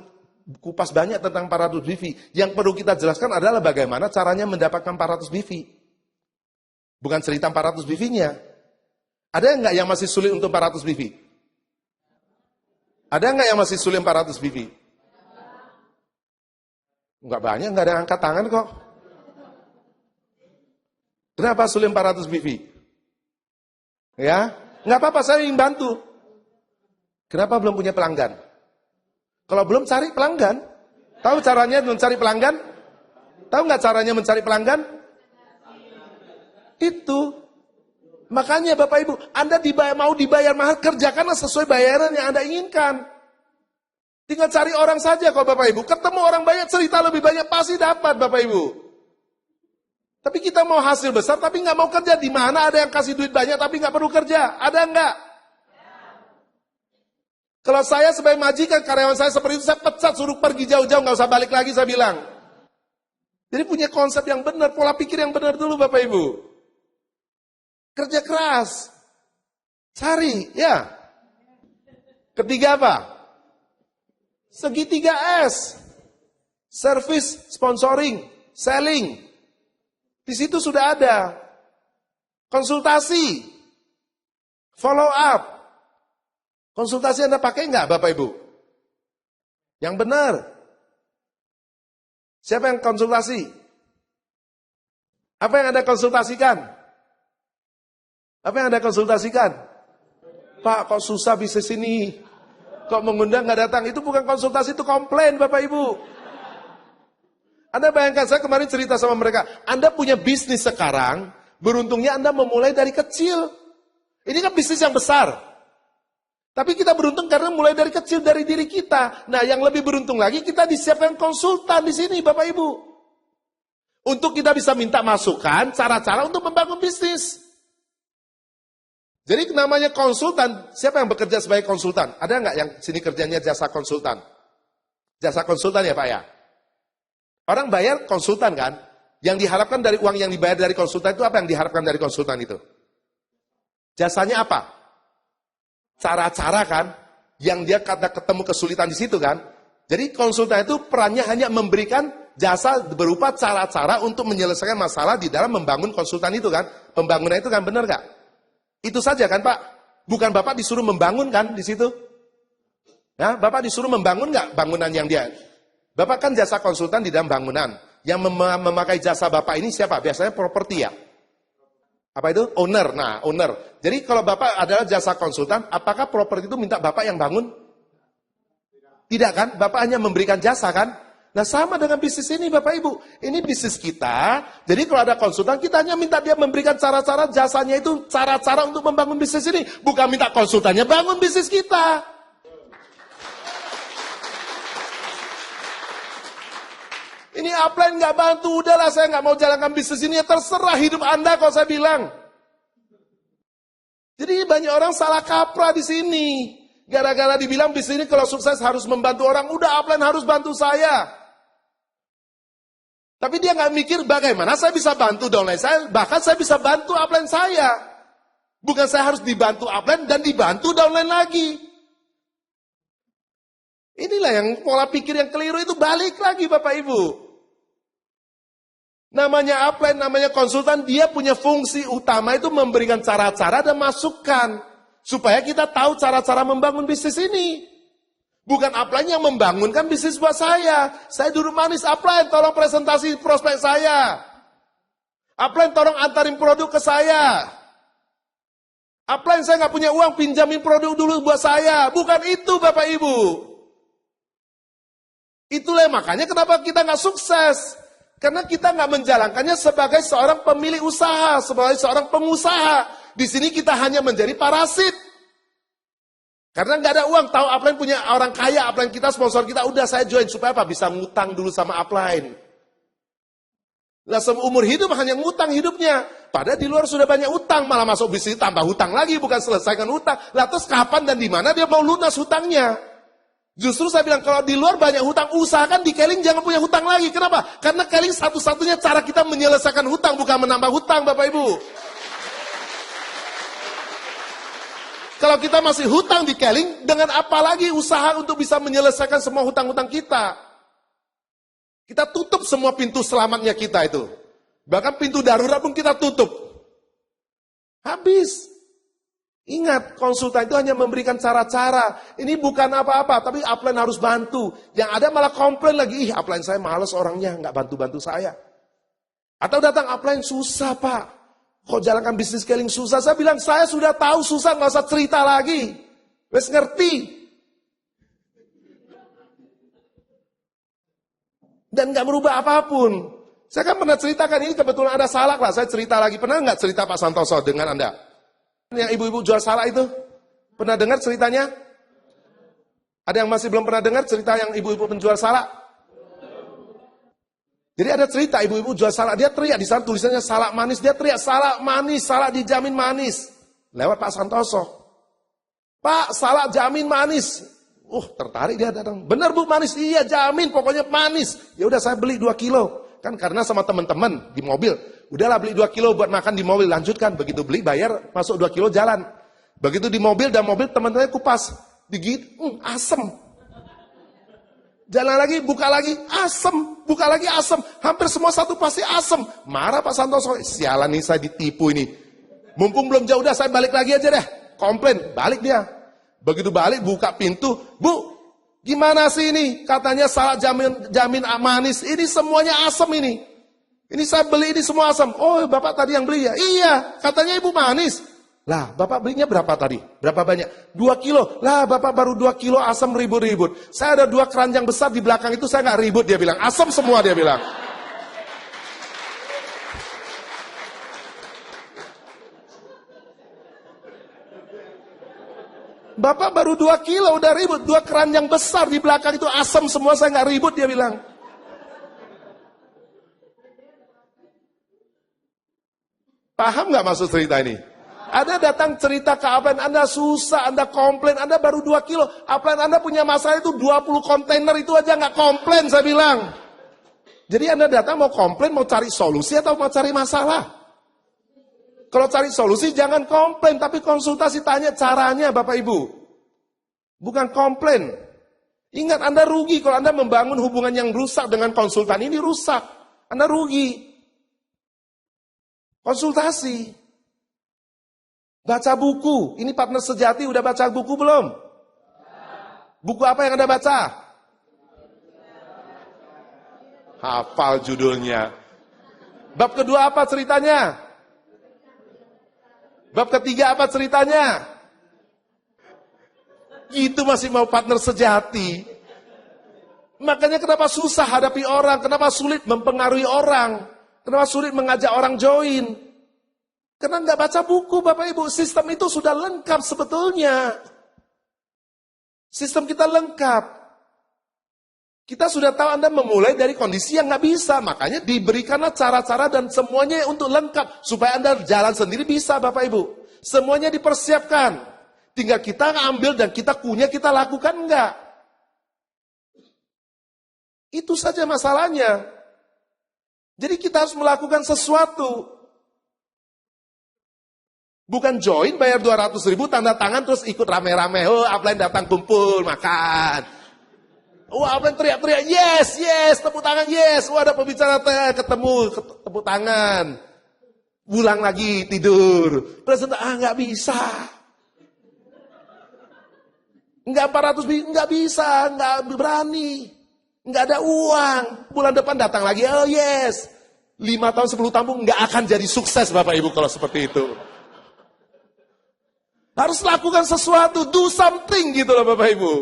kupas banyak tentang 400 BV. Yang perlu kita jelaskan adalah bagaimana caranya mendapatkan 400 BV. Bukan cerita 400 BV-nya. Ada nggak yang masih sulit untuk 400 BV? Ada nggak yang masih sulit 400 BV? Nggak banyak, nggak ada yang angkat tangan kok. Kenapa sulit 400 BV? Ya, nggak apa-apa, saya ingin bantu. Kenapa belum punya pelanggan? Kalau belum cari pelanggan, tahu caranya mencari pelanggan? Tahu nggak caranya mencari pelanggan? Itu. Makanya Bapak Ibu, Anda mau dibayar mahal, kerjakanlah sesuai bayaran yang Anda inginkan. Tinggal cari orang saja kok Bapak Ibu. Ketemu orang banyak, cerita lebih banyak, pasti dapat Bapak Ibu. Tapi kita mau hasil besar, tapi nggak mau kerja. Di mana ada yang kasih duit banyak, tapi nggak perlu kerja? Ada nggak? Kalau saya sebagai majikan, karyawan saya seperti itu, saya pecat, suruh pergi jauh-jauh, nggak usah balik lagi, saya bilang. Jadi punya konsep yang benar, pola pikir yang benar dulu Bapak Ibu. Kerja keras. Cari, ya. Ketiga apa? Segitiga S. Service, sponsoring, selling. Di situ sudah ada. Konsultasi. Follow up. Konsultasi Anda pakai nggak Bapak Ibu? Yang benar. Siapa yang konsultasi? Apa yang Anda konsultasikan? Apa yang Anda konsultasikan? Pak, kok susah bisnis ini? Kok mengundang nggak datang? Itu bukan konsultasi, itu komplain Bapak Ibu. Anda bayangkan, saya kemarin cerita sama mereka, Anda punya bisnis sekarang, beruntungnya Anda memulai dari kecil. Ini kan bisnis yang besar. Tapi kita beruntung karena mulai dari kecil, dari diri kita. Nah, yang lebih beruntung lagi, kita disiapkan konsultan di sini Bapak Ibu. Untuk kita bisa minta masukan, cara-cara untuk membangun bisnis. Jadi namanya konsultan, siapa yang bekerja sebagai konsultan? Ada nggak yang sini kerjanya jasa konsultan? Jasa konsultan ya Pak ya? Orang bayar konsultan kan? Yang diharapkan dari uang yang dibayar dari konsultan itu apa yang diharapkan dari konsultan itu? Jasanya apa? Cara-cara kan? Yang dia ketemu kesulitan di situ kan? Jadi konsultan itu perannya hanya memberikan jasa berupa cara-cara untuk menyelesaikan masalah di dalam membangun konsultan itu kan? Pembangunan itu kan benar nggak? Itu saja kan Pak? Bukan Bapak disuruh membangun kan di situ? Ya, Bapak disuruh membangun nggak bangunan yang dia? Bapak kan jasa konsultan di dalam bangunan. Yang memakai jasa Bapak ini siapa? Biasanya properti ya? Apa itu? Owner. Nah, owner. Jadi kalau Bapak adalah jasa konsultan, apakah properti itu minta Bapak yang bangun? Tidak kan? Bapak hanya memberikan jasa kan? Nah sama dengan bisnis ini Bapak Ibu. Ini bisnis kita, jadi kalau ada konsultan kita hanya minta dia memberikan cara-cara, jasanya itu cara-cara untuk membangun bisnis ini. Bukan minta konsultannya bangun bisnis kita. Ini upline nggak bantu, udahlah saya nggak mau jalankan bisnis ini, ya terserah hidup Anda kalau saya bilang. Jadi banyak orang salah kaprah di sini. Gara-gara dibilang bisnis ini kalau sukses harus membantu orang, udah upline harus bantu saya. Tapi dia nggak mikir bagaimana saya bisa bantu downline saya, bahkan saya bisa bantu upline saya. Bukan saya harus dibantu upline dan dibantu downline lagi. Inilah yang pola pikir yang keliru itu, balik lagi Bapak Ibu. Namanya upline, namanya konsultan, dia punya fungsi utama itu memberikan cara-cara dan masukan. Supaya kita tahu cara-cara membangun bisnis ini. Bukan upline yang membangunkan bisnis buat saya. Saya duduk manis, upline tolong presentasi prospek saya. Upline tolong antarin produk ke saya. Upline saya nggak punya uang, pinjamin produk dulu buat saya. Bukan itu Bapak Ibu. Itulah makanya kenapa kita nggak sukses. Karena kita nggak menjalankannya sebagai seorang pemilik usaha, sebagai seorang pengusaha. Di sini kita hanya menjadi parasit. Karena nggak ada uang, tahu upline punya orang kaya, upline kita, sponsor kita, udah saya join. Supaya apa? Bisa ngutang dulu sama upline. Lah seumur hidup hanya ngutang hidupnya. Padahal di luar sudah banyak utang, malah masuk bisnis tambah hutang lagi, bukan selesaikan hutang. Lah terus kapan dan di mana dia mau lunas hutangnya? Justru saya bilang kalau di luar banyak hutang, usahakan di Keling jangan punya hutang lagi. Kenapa? Karena Keling satu-satunya cara kita menyelesaikan hutang, bukan menambah hutang Bapak Ibu. Kalau kita masih hutang di Keling, dengan apa lagi usaha untuk bisa menyelesaikan semua hutang-hutang kita? Kita tutup semua pintu selamatnya kita itu. Bahkan pintu darurat pun kita tutup. Habis. Ingat, konsultan itu hanya memberikan cara-cara. Ini bukan apa-apa, tapi upline harus bantu. Yang ada malah komplain lagi, ih upline saya males orangnya, nggak bantu-bantu saya. Atau datang upline, susah Pak. Kok jalankan bisnis Keling susah? Saya bilang, saya sudah tahu susah, nggak usah cerita lagi. Wes ngerti. Dan nggak merubah apapun. Saya kan pernah ceritakan, ini kebetulan ada salak lah, saya cerita lagi. Pernah nggak cerita Pak Santoso dengan Anda? Yang ibu-ibu jual salak itu, pernah dengar ceritanya? Ada yang masih belum pernah dengar cerita yang ibu-ibu penjual salak? Jadi ada cerita ibu-ibu jual salak, dia teriak di sana tulisannya salak manis, dia teriak salak manis, salak dijamin manis. Lewat Pak Santoso. Pak, salak jamin manis. Tertarik dia datang. Benar Bu manis? Iya jamin, pokoknya manis. Ya udah saya beli 2 kilo. Kan karena sama teman-teman di mobil, udahlah beli 2 kilo buat makan di mobil, lanjutkan. Begitu beli, bayar, masuk 2 kilo jalan. Begitu di mobil, dan mobil teman-temannya kupas. Digigit, asem. Jalan lagi, buka lagi, asem. Buka lagi, asem. Hampir semua satu pasti asem. Marah Pak Santoso, sialan nih saya ditipu ini. Mumpung belum jauh, udah saya balik lagi aja deh. Komplain, balik dia. Begitu balik, buka pintu, Bu, gimana sih ini? Katanya salak jamin manis. Ini semuanya asam ini. Ini saya beli ini semua asam. Oh, Bapak tadi yang beli ya? Iya, katanya Ibu manis. Lah, Bapak belinya berapa tadi? Berapa banyak? 2 kilo. Lah, Bapak baru 2 kilo asam ribut-ribut. Saya ada 2 keranjang besar di belakang itu, saya nggak ribut, dia bilang. Asam semua, dia bilang. Bapak baru 2 kilo udah ribut, 2 keranjang besar di belakang itu asam semua, saya nggak ribut, dia bilang. Paham nggak maksud cerita ini? Ada datang cerita ke upline, Anda susah, Anda komplain, Anda baru 2 kilo, upline Anda punya masalah itu 20 kontainer itu aja nggak komplain, saya bilang. Jadi Anda datang mau komplain, mau cari solusi atau mau cari masalah? Kalau cari solusi jangan komplain, tapi konsultasi, tanya caranya Bapak Ibu. Bukan komplain. Ingat Anda rugi kalau Anda membangun hubungan yang rusak dengan konsultan ini, rusak. Anda rugi. Konsultasi. Baca buku. Ini partner sejati udah baca buku belum? Buku apa yang Anda baca? Hafal judulnya. Bab kedua apa ceritanya? Bab ketiga apa ceritanya? Itu masih mau partner sejati. Makanya kenapa susah hadapi orang, kenapa sulit mempengaruhi orang, kenapa sulit mengajak orang join. Karena nggak baca buku Bapak Ibu, sistem itu sudah lengkap sebetulnya. Sistem kita lengkap. Kita sudah tahu Anda memulai dari kondisi yang nggak bisa, makanya diberikanlah cara-cara dan semuanya untuk lengkap. Supaya Anda jalan sendiri bisa Bapak Ibu. Semuanya dipersiapkan. Tinggal kita ambil dan kita punya, kita lakukan enggak. Itu saja masalahnya. Jadi kita harus melakukan sesuatu. Bukan join, bayar 200.000, tanda tangan, terus ikut rame-rame. Oh, upline datang kumpul, makan. Wah, apa yang teriak-teriak, yes, yes, tepuk tangan, yes. Wah, ada pembicara ketemu, tepuk tangan. Pulang lagi, tidur. Presenter, nggak bisa. Nggak 400 nggak bisa, nggak berani. Nggak ada uang. Bulan depan datang lagi, oh yes. 5 tahun 10 tahun nggak akan jadi sukses Bapak Ibu kalau seperti itu. Harus lakukan sesuatu, do something gitu loh Bapak Ibu.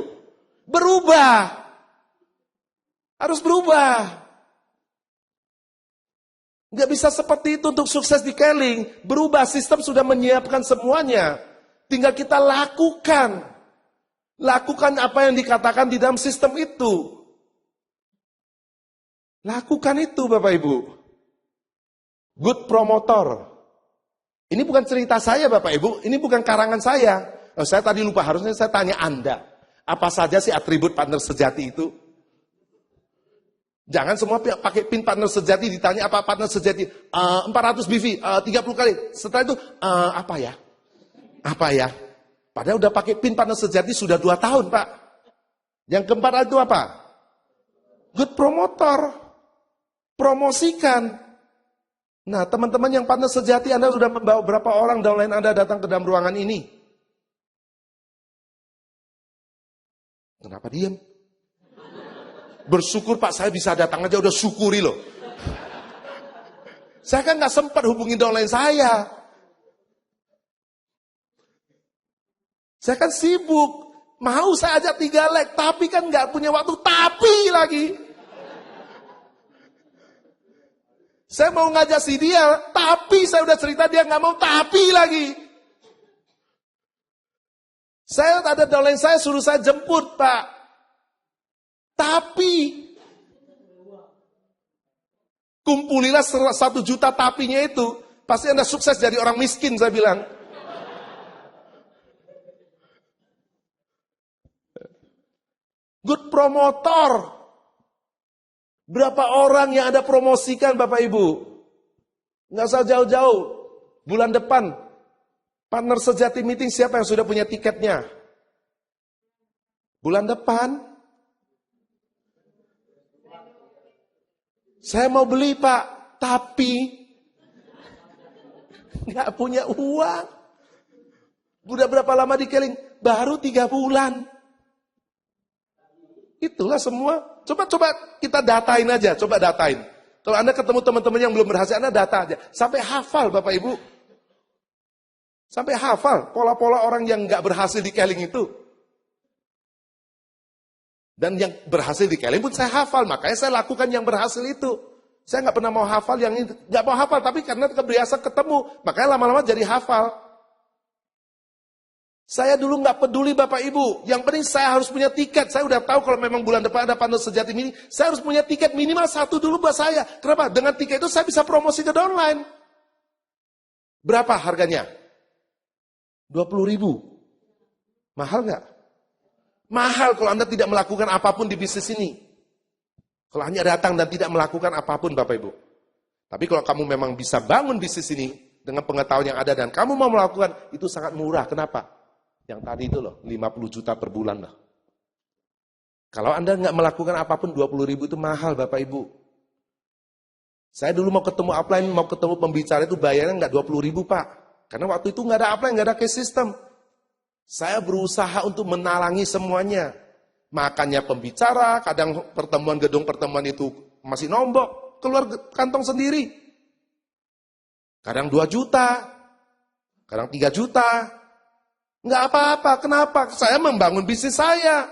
Berubah. Harus berubah. Nggak bisa seperti itu untuk sukses di Keling. Berubah, sistem sudah menyiapkan semuanya. Tinggal kita lakukan. Lakukan apa yang dikatakan di dalam sistem itu. Lakukan itu Bapak Ibu. Good promotor. Ini bukan cerita saya Bapak Ibu. Ini bukan karangan saya. Oh, saya tadi lupa, harusnya saya tanya Anda. Apa saja sih atribut partner sejati itu? Jangan semua pakai pin partner sejati, ditanya apa partner sejati. 400 BV, 30 kali. Setelah itu, apa ya? Apa ya? Padahal udah pakai pin partner sejati sudah 2 tahun, Pak. Yang keempat itu apa? Good promotor. Promosikan. Nah, teman-teman yang partner sejati, Anda sudah membawa berapa orang downline Anda datang ke dalam ruangan ini? Kenapa diam? Bersyukur Pak, saya bisa datang aja udah syukuri loh. Saya kan nggak sempat hubungi downline saya. Saya kan sibuk. Mau saya ajak 3 leg, tapi kan nggak punya waktu. Tapi lagi. Saya mau ngajak si dia, tapi saya udah cerita dia nggak mau, tapi lagi. Saya ada downline saya suruh saya jemput Pak. Tapi kumpulilah 1 juta tapinya itu, pasti Anda sukses jadi orang miskin, saya bilang. Good promotor. Berapa orang yang Anda promosikan Bapak Ibu? Nggak usah jauh-jauh. Bulan depan, partner sejati meeting siapa yang sudah punya tiketnya? Bulan depan. Saya mau beli Pak, tapi nggak punya uang. Udah berapa lama di Keling? Baru 3 bulan. Itulah semua. Coba kita datain aja, coba datain. Kalau Anda ketemu teman-teman yang belum berhasil, Anda data aja. Sampai hafal Bapak Ibu. Sampai hafal pola-pola orang yang nggak berhasil di Keling itu. Dan yang berhasil di Keling pun saya hafal, makanya saya lakukan yang berhasil itu. Saya nggak pernah mau hafal yang itu, nggak mau hafal, tapi karena kebiasaan ketemu, makanya lama-lama jadi hafal. Saya dulu nggak peduli Bapak Ibu, yang penting saya harus punya tiket. Saya udah tahu kalau memang bulan depan ada partner sejati ini, saya harus punya tiket minimal 1 dulu buat saya. Kenapa? Dengan tiket itu saya bisa promosi ke downline. Berapa harganya? 20.000. Mahal nggak? Mahal kalau Anda tidak melakukan apapun di bisnis ini. Kalau hanya datang dan tidak melakukan apapun Bapak Ibu. Tapi kalau kamu memang bisa bangun bisnis ini dengan pengetahuan yang ada dan kamu mau melakukan, itu sangat murah. Kenapa? Yang tadi itu loh, 50 juta per bulan loh. Kalau Anda nggak melakukan apapun, 20.000 itu mahal Bapak Ibu. Saya dulu mau ketemu upline, mau ketemu pembicara itu bayarnya nggak 20.000 Pak. Karena waktu itu nggak ada upline, nggak ada case system. Saya berusaha untuk menalangi semuanya. Makanya pembicara, kadang pertemuan gedung pertemuan itu masih nombok, keluar kantong sendiri. Kadang 2 juta, kadang 3 juta. Nggak apa-apa, kenapa? Saya membangun bisnis saya.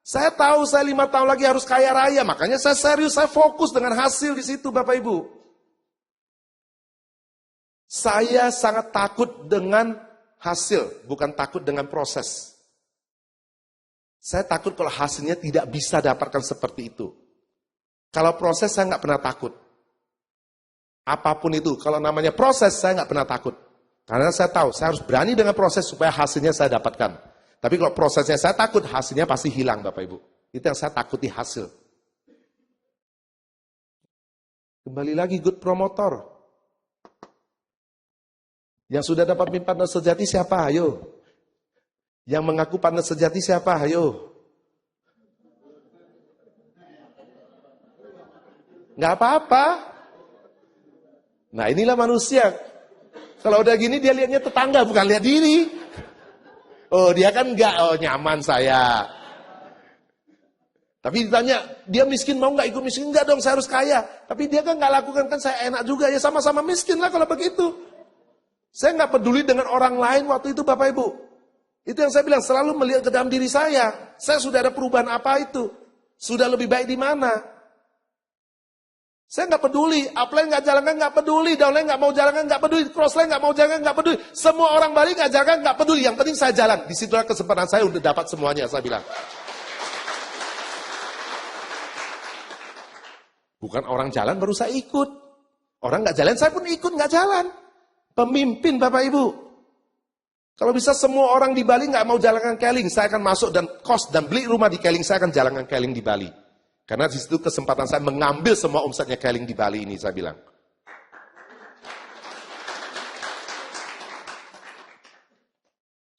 Saya tahu saya 5 tahun lagi harus kaya raya, makanya saya serius, saya fokus dengan hasil di situ Bapak Ibu. Saya sangat takut dengan hasil, bukan takut dengan proses. Saya takut kalau hasilnya tidak bisa dapatkan seperti itu. Kalau proses saya nggak pernah takut. Apapun itu, kalau namanya proses saya nggak pernah takut. Karena saya tahu, saya harus berani dengan proses supaya hasilnya saya dapatkan. Tapi kalau prosesnya saya takut, hasilnya pasti hilang Bapak Ibu. Itu yang saya takuti, hasil. Kembali lagi, good promotor. Yang sudah dapat partner sejati siapa? Ayo. Yang mengaku partner sejati siapa? Ayo. Nggak apa-apa. Nah inilah manusia. Kalau udah gini dia lihatnya tetangga, bukan lihat diri. Oh dia kan nggak, oh nyaman saya. Tapi ditanya, dia miskin mau nggak ikut miskin? Nggak dong, saya harus kaya. Tapi dia kan nggak lakukan, kan saya enak juga. Ya sama-sama miskin lah kalau begitu. Saya nggak peduli dengan orang lain waktu itu Bapak Ibu. Itu yang saya bilang, selalu melihat ke dalam diri saya. Saya sudah ada perubahan apa itu? Sudah lebih baik di mana? Saya nggak peduli, upline nggak jalankan nggak peduli, downline nggak mau jalankan nggak peduli, crossline nggak mau jalankan nggak peduli. Semua orang Bali nggak jalankan nggak peduli. Yang penting saya jalan. Disitulah kesempatan saya untuk dapat semuanya, saya bilang. Bukan orang jalan baru saya ikut. Orang nggak jalan, saya pun ikut nggak jalan. Pemimpin Bapak Ibu. Kalau bisa semua orang di Bali nggak mau jalankan Keling, saya akan masuk dan kos dan beli rumah di Keling, saya akan jalankan Keling di Bali. Karena di situ kesempatan saya mengambil semua omsetnya Keling di Bali ini, saya bilang.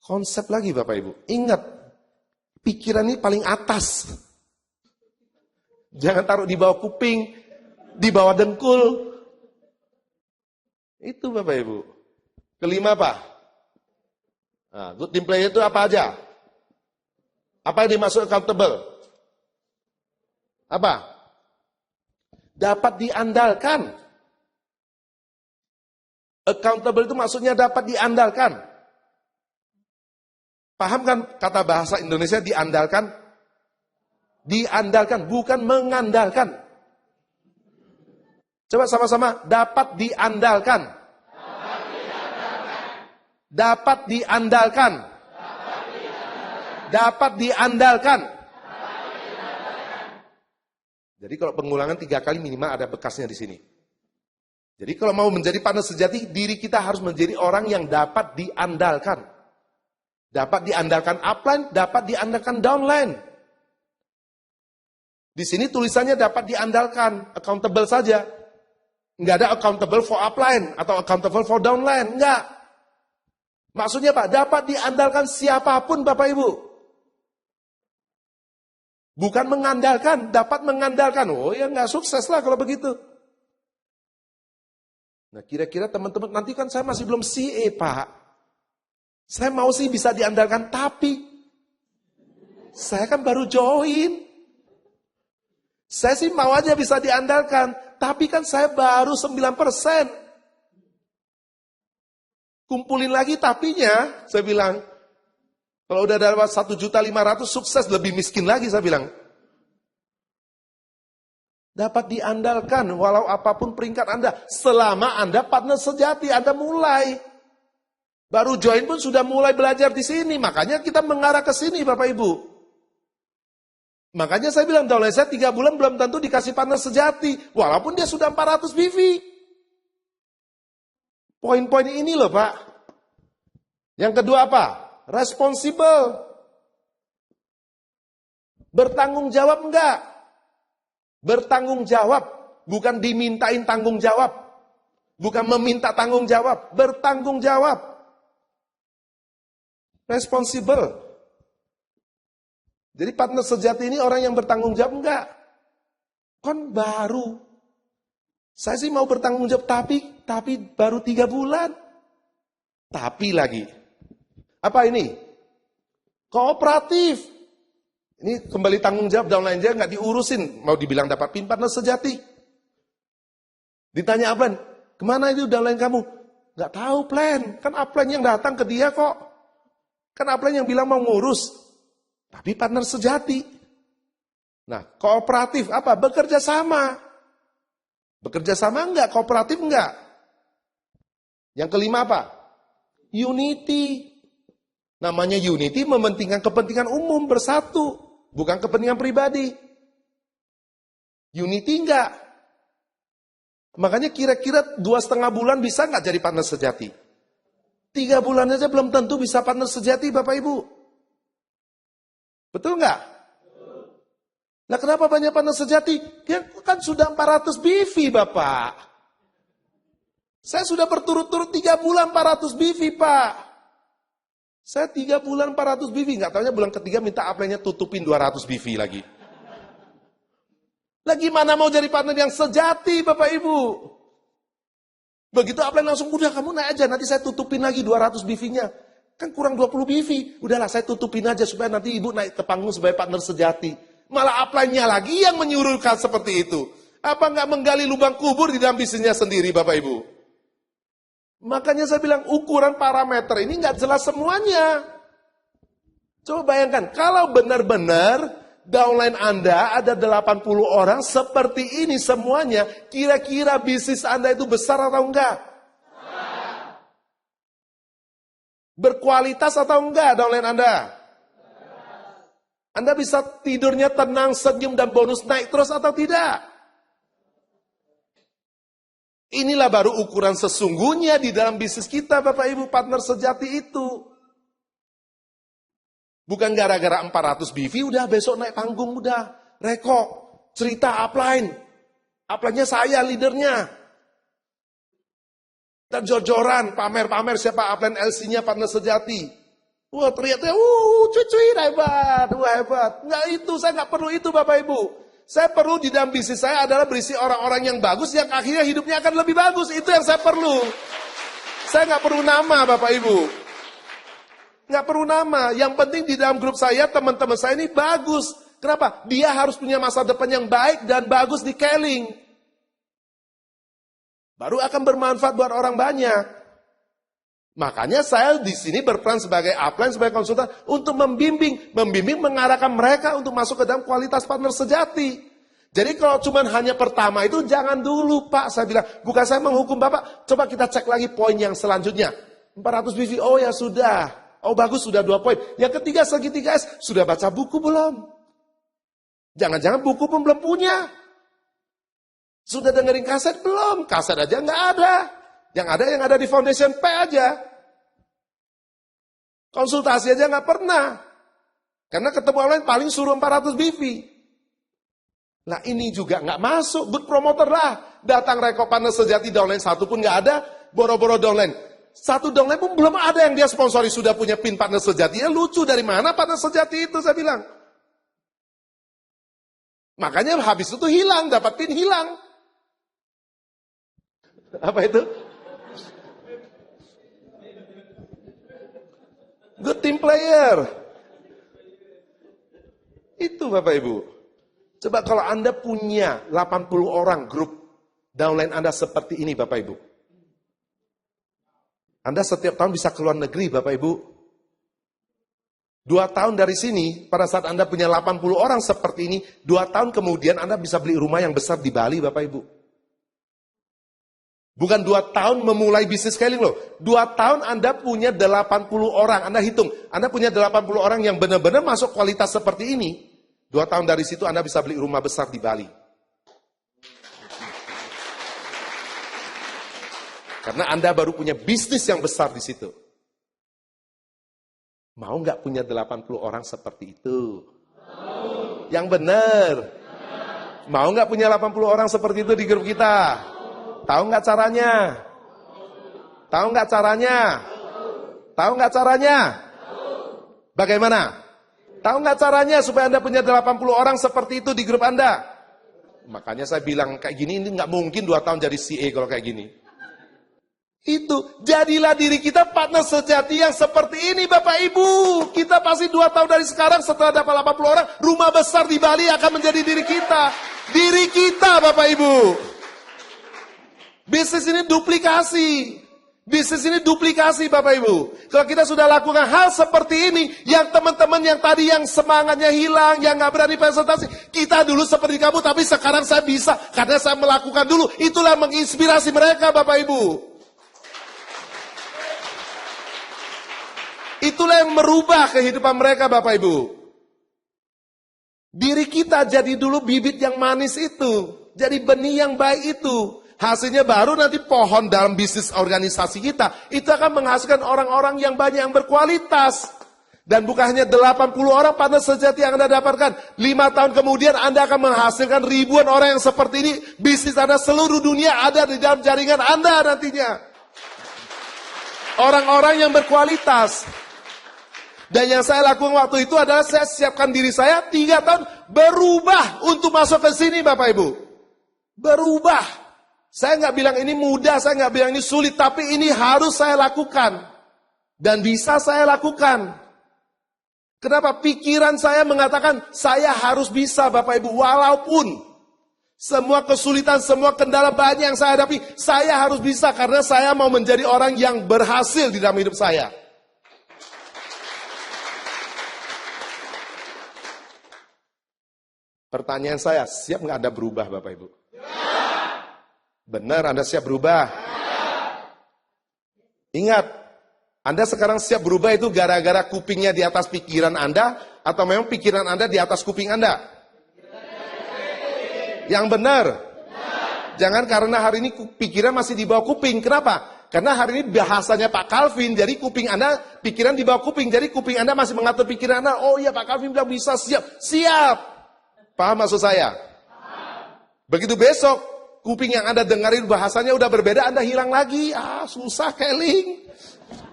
Konsep lagi Bapak Ibu. Ingat, pikiran ini paling atas. Jangan taruh di bawah kuping, di bawah dengkul. Itu Bapak Ibu. Kelima apa? Nah, good team player itu apa aja? Apa yang dimaksud accountable? Apa? Dapat diandalkan. Accountable itu maksudnya dapat diandalkan. Paham kan kata bahasa Indonesia diandalkan? Diandalkan, bukan mengandalkan. Coba sama-sama, dapat diandalkan. Dapat diandalkan. Dapat diandalkan. Jadi kalau pengulangan 3 kali minimal ada bekasnya di sini. Jadi kalau mau menjadi partner sejati, diri kita harus menjadi orang yang dapat diandalkan. Dapat diandalkan upline, dapat diandalkan downline. Di sini tulisannya dapat diandalkan, accountable saja. Nggak ada accountable for upline atau accountable for downline, nggak. Maksudnya Pak, dapat diandalkan siapapun Bapak Ibu. Bukan mengandalkan, dapat mengandalkan. Oh ya nggak sukses lah kalau begitu. Nah kira-kira teman-teman, nanti kan saya masih belum CA Pak. Saya mau sih bisa diandalkan, tapi saya kan baru join. Saya sih mau aja bisa diandalkan, tapi kan saya baru 9%. Kumpulin lagi tapinya, saya bilang. Kalau udah dapat 1.500.000 sukses, lebih miskin lagi saya bilang. Dapat diandalkan, walau apapun peringkat Anda. Selama Anda partner sejati, Anda mulai. Baru join pun sudah mulai belajar di sini, makanya kita mengarah ke sini Bapak Ibu. Makanya saya bilang, downline saya 3 bulan belum tentu dikasih partner sejati. Walaupun dia sudah 400 BV. Poin-poin ini loh Pak. Yang kedua apa? Responsible. Bertanggung jawab enggak? Bertanggung jawab. Bukan dimintain tanggung jawab. Bukan meminta tanggung jawab. Bertanggung jawab. Responsible. Jadi partner sejati ini orang yang bertanggung jawab enggak? Kan baru. Saya sih mau bertanggung jawab, tapi baru 3 bulan. Tapi lagi. Apa ini? Kooperatif. Ini kembali tanggung jawab downline dia nggak diurusin. Mau dibilang dapat PIN partner sejati. Ditanya upline, kemana itu downline kamu? Nggak tahu plan. Kan upline yang datang ke dia kok. Kan upline yang bilang mau ngurus. Tapi partner sejati. Nah, kooperatif apa? Bekerja sama. Bekerja sama enggak? Kooperatif enggak? Yang kelima apa? Unity. Namanya unity mementingkan kepentingan umum bersatu. Bukan kepentingan pribadi. Unity enggak? Makanya kira-kira 2,5 bulan bisa enggak jadi partner sejati? 3 bulan aja belum tentu bisa partner sejati Bapak Ibu. Betul nggak? Nah kenapa banyak partner sejati? Dia kan sudah 400 BV Bapak. Saya sudah berturut-turut 3 bulan 400 BV Pak. Saya 3 bulan 400 BV. Nggak tahunya bulan ketiga minta upline-nya tutupin 200 BV lagi. Lah gimana mau jadi partner yang sejati Bapak Ibu? Begitu upline langsung, udah kamu naik aja, nanti saya tutupin lagi 200 BV-nya. Kan kurang 20 BV. Udahlah saya tutupin aja supaya nanti ibu naik ke panggung sebagai partner sejati. Malah upline-nya lagi yang menyuruhkan seperti itu. Apa nggak menggali lubang kubur di dalam bisnisnya sendiri Bapak Ibu? Makanya saya bilang ukuran parameter ini nggak jelas semuanya. Coba bayangkan, kalau benar-benar downline Anda ada 80 orang seperti ini semuanya, kira-kira bisnis Anda itu besar atau enggak? Berkualitas atau enggak downline Anda? Anda bisa tidurnya tenang, senyum, dan bonus naik terus atau tidak? Inilah baru ukuran sesungguhnya di dalam bisnis kita Bapak Ibu, partner sejati itu. Bukan gara-gara 400 BV, udah besok naik panggung, udah. Rekok, cerita upline. Upline-nya saya, leadernya. Dan jor-joran, pamer-pamer siapa upline LC-nya partner sejati. Wah ternyata, cuy, hebat, wah hebat. Nggak itu, saya nggak perlu itu Bapak Ibu. Saya perlu di dalam bisnis saya adalah berisi orang-orang yang bagus, yang akhirnya hidupnya akan lebih bagus. Itu yang saya perlu. Saya nggak perlu nama Bapak Ibu. Nggak perlu nama, yang penting di dalam grup saya, teman-teman saya ini bagus. Kenapa? Dia harus punya masa depan yang baik dan bagus di Keling. Baru akan bermanfaat buat orang banyak. Makanya saya di sini berperan sebagai upline, sebagai konsultan untuk membimbing mengarahkan mereka untuk masuk ke dalam kualitas partner sejati. Jadi kalau cuma hanya pertama itu jangan dulu Pak, saya bilang, bukan saya menghukum Bapak, coba kita cek lagi poin yang selanjutnya. 400 BV, oh ya sudah. Oh bagus, sudah 2 poin. Yang ketiga, segitiga S, sudah baca buku belum? Jangan-jangan buku pun belum punya. Sudah dengerin kaset belum? Kaset aja nggak ada. Yang ada di Foundation P aja. Konsultasi aja nggak pernah. Karena ketemu online paling suruh 400 BV. Nah ini juga nggak masuk. Good promoter lah. Datang Rekok Partner Sejati downline 1 pun nggak ada. Boro-boro downline. 1 downline pun belum ada yang dia sponsori, sudah punya pin partner sejati. Ya lucu, dari mana partner sejati itu saya bilang. Makanya habis itu hilang, dapat pin hilang. Apa itu? Good team player. Itu Bapak Ibu. Coba kalau Anda punya 80 orang grup downline Anda seperti ini Bapak Ibu. Anda setiap tahun bisa keluar negeri Bapak Ibu. 2 tahun dari sini, pada saat Anda punya 80 orang seperti ini, 2 tahun kemudian Anda bisa beli rumah yang besar di Bali Bapak Ibu. Bukan 2 tahun memulai bisnis scaling loh. 2 tahun Anda punya 80 orang. Anda hitung, Anda punya 80 orang yang benar-benar masuk kualitas seperti ini. 2 tahun dari situ Anda bisa beli rumah besar di Bali. Karena Anda baru punya bisnis yang besar di situ. Mau nggak punya 80 orang seperti itu? Mau. Yang benar. Mau nggak punya 80 orang seperti itu di grup kita? Tahu nggak caranya? Tahu nggak caranya? Tahu nggak caranya? Bagaimana? Tahu nggak caranya supaya Anda punya 80 orang seperti itu di grup Anda? Makanya saya bilang kayak gini, ini nggak mungkin 2 tahun jadi CA kalau kayak gini. Itu, jadilah diri kita partner sejati yang seperti ini Bapak Ibu. Kita pasti 2 tahun dari sekarang setelah dapat 80 orang, rumah besar di Bali akan menjadi diri kita. Diri kita Bapak Ibu. Bisnis ini duplikasi. Bisnis ini duplikasi Bapak Ibu. Kalau kita sudah lakukan hal seperti ini, yang teman-teman yang tadi yang semangatnya hilang, yang gak berani presentasi, kita dulu seperti kamu, tapi sekarang saya bisa, karena saya melakukan dulu. Itulah menginspirasi mereka Bapak Ibu. Itulah yang merubah kehidupan mereka Bapak Ibu. Diri kita jadi dulu bibit yang manis itu. Jadi benih yang baik itu. Hasilnya baru nanti pohon dalam bisnis organisasi kita. Itu akan menghasilkan orang-orang yang banyak yang berkualitas. Dan bukan hanya 80 orang partner sejati yang Anda dapatkan. 5 tahun kemudian Anda akan menghasilkan ribuan orang yang seperti ini. Bisnis Anda seluruh dunia ada di dalam jaringan Anda nantinya. Orang-orang yang berkualitas. Dan yang saya lakukan waktu itu adalah saya siapkan diri saya 3 tahun berubah untuk masuk ke sini Bapak Ibu. Berubah. Saya nggak bilang ini mudah, saya nggak bilang ini sulit, tapi ini harus saya lakukan. Dan bisa saya lakukan. Kenapa? Pikiran saya mengatakan saya harus bisa Bapak Ibu. Walaupun semua kesulitan, semua kendala banyak yang saya hadapi, saya harus bisa karena saya mau menjadi orang yang berhasil di dalam hidup saya. Pertanyaan saya, siap nggak Anda berubah Bapak Ibu? Benar, Anda siap berubah? Ingat, Anda sekarang siap berubah itu gara-gara kupingnya di atas pikiran Anda, atau memang pikiran Anda di atas kuping Anda? Yang benar. Jangan karena hari ini pikiran masih di bawah kuping. Kenapa? Karena hari ini bahasanya Pak Calvin, jadi kuping Anda, pikiran di bawah kuping. Jadi kuping Anda masih mengatur pikiran Anda. Oh iya Pak Calvin bilang bisa, siap. Siap. Paham maksud saya? Begitu besok, kuping yang Anda dengarin bahasanya udah berbeda, Anda hilang lagi. Susah Keling.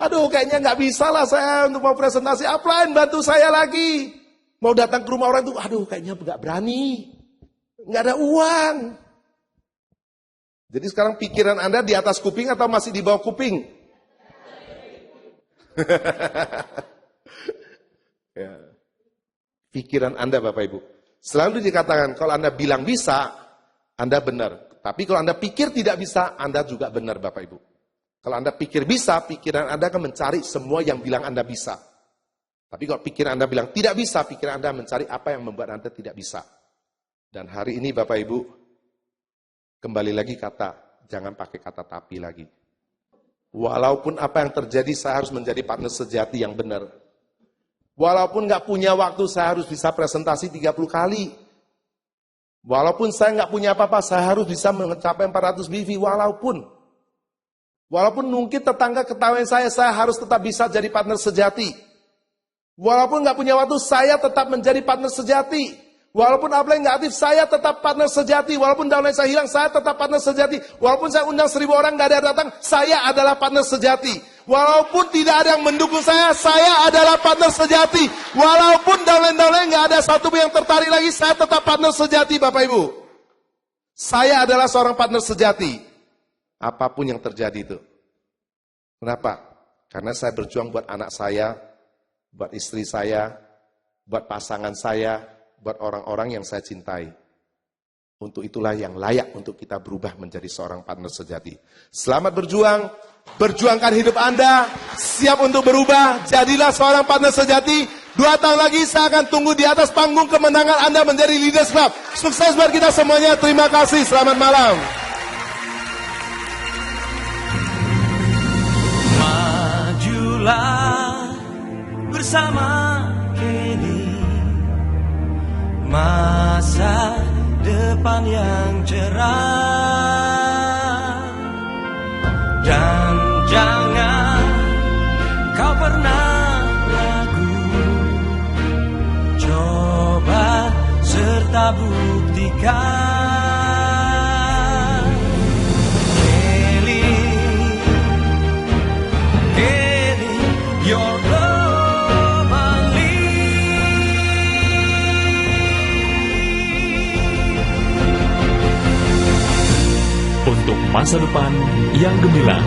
Aduh kayaknya nggak bisa lah saya untuk mau presentasi. Upline bantu saya lagi. Mau datang ke rumah orang itu, aduh kayaknya nggak berani. Nggak ada uang. Jadi sekarang pikiran Anda di atas kuping atau masih di bawah kuping? Ya. Pikiran Anda Bapak Ibu. Selalu dikatakan kalau Anda bilang bisa, Anda benar. Tapi kalau Anda pikir tidak bisa, Anda juga benar Bapak Ibu. Kalau Anda pikir bisa, pikiran Anda akan mencari semua yang bilang Anda bisa. Tapi kalau pikiran Anda bilang tidak bisa, pikiran Anda mencari apa yang membuat Anda tidak bisa. Dan hari ini Bapak Ibu, kembali lagi kata, jangan pakai kata tapi lagi. Walaupun apa yang terjadi, saya harus menjadi partner sejati yang benar. Walaupun nggak punya waktu, saya harus bisa presentasi 30 kali. Walaupun saya nggak punya apa-apa, saya harus bisa mencapai 400 BV. Walaupun mungkin tetangga ketawain saya harus tetap bisa jadi partner sejati. Walaupun nggak punya waktu, saya tetap menjadi partner sejati. Walaupun upline nggak aktif, saya tetap partner sejati. Walaupun downline saya hilang, saya tetap partner sejati. Walaupun saya undang 1000 orang nggak ada yang datang, saya adalah partner sejati. Walaupun tidak ada yang mendukung saya adalah partner sejati. Walaupun downline nggak ada satu yang tertarik lagi, saya tetap partner sejati Bapak Ibu. Saya adalah seorang partner sejati. Apapun yang terjadi itu. Kenapa? Karena saya berjuang buat anak saya, buat istri saya, buat pasangan saya, buat orang-orang yang saya cintai. Untuk itulah yang layak untuk kita berubah menjadi seorang partner sejati. Selamat berjuang, perjuangkan hidup Anda, siap untuk berubah, jadilah seorang partner sejati. 2 tahun lagi saya akan tunggu di atas panggung kemenangan Anda menjadi Leaders Club. Sukses buat kita semuanya, terima kasih, selamat malam. Majulah bersama Kelly. Masa depan yang cerah. Dan jangan kau pernah ragu. Coba serta buktikan. Kelly, your untuk masa depan yang gemilang.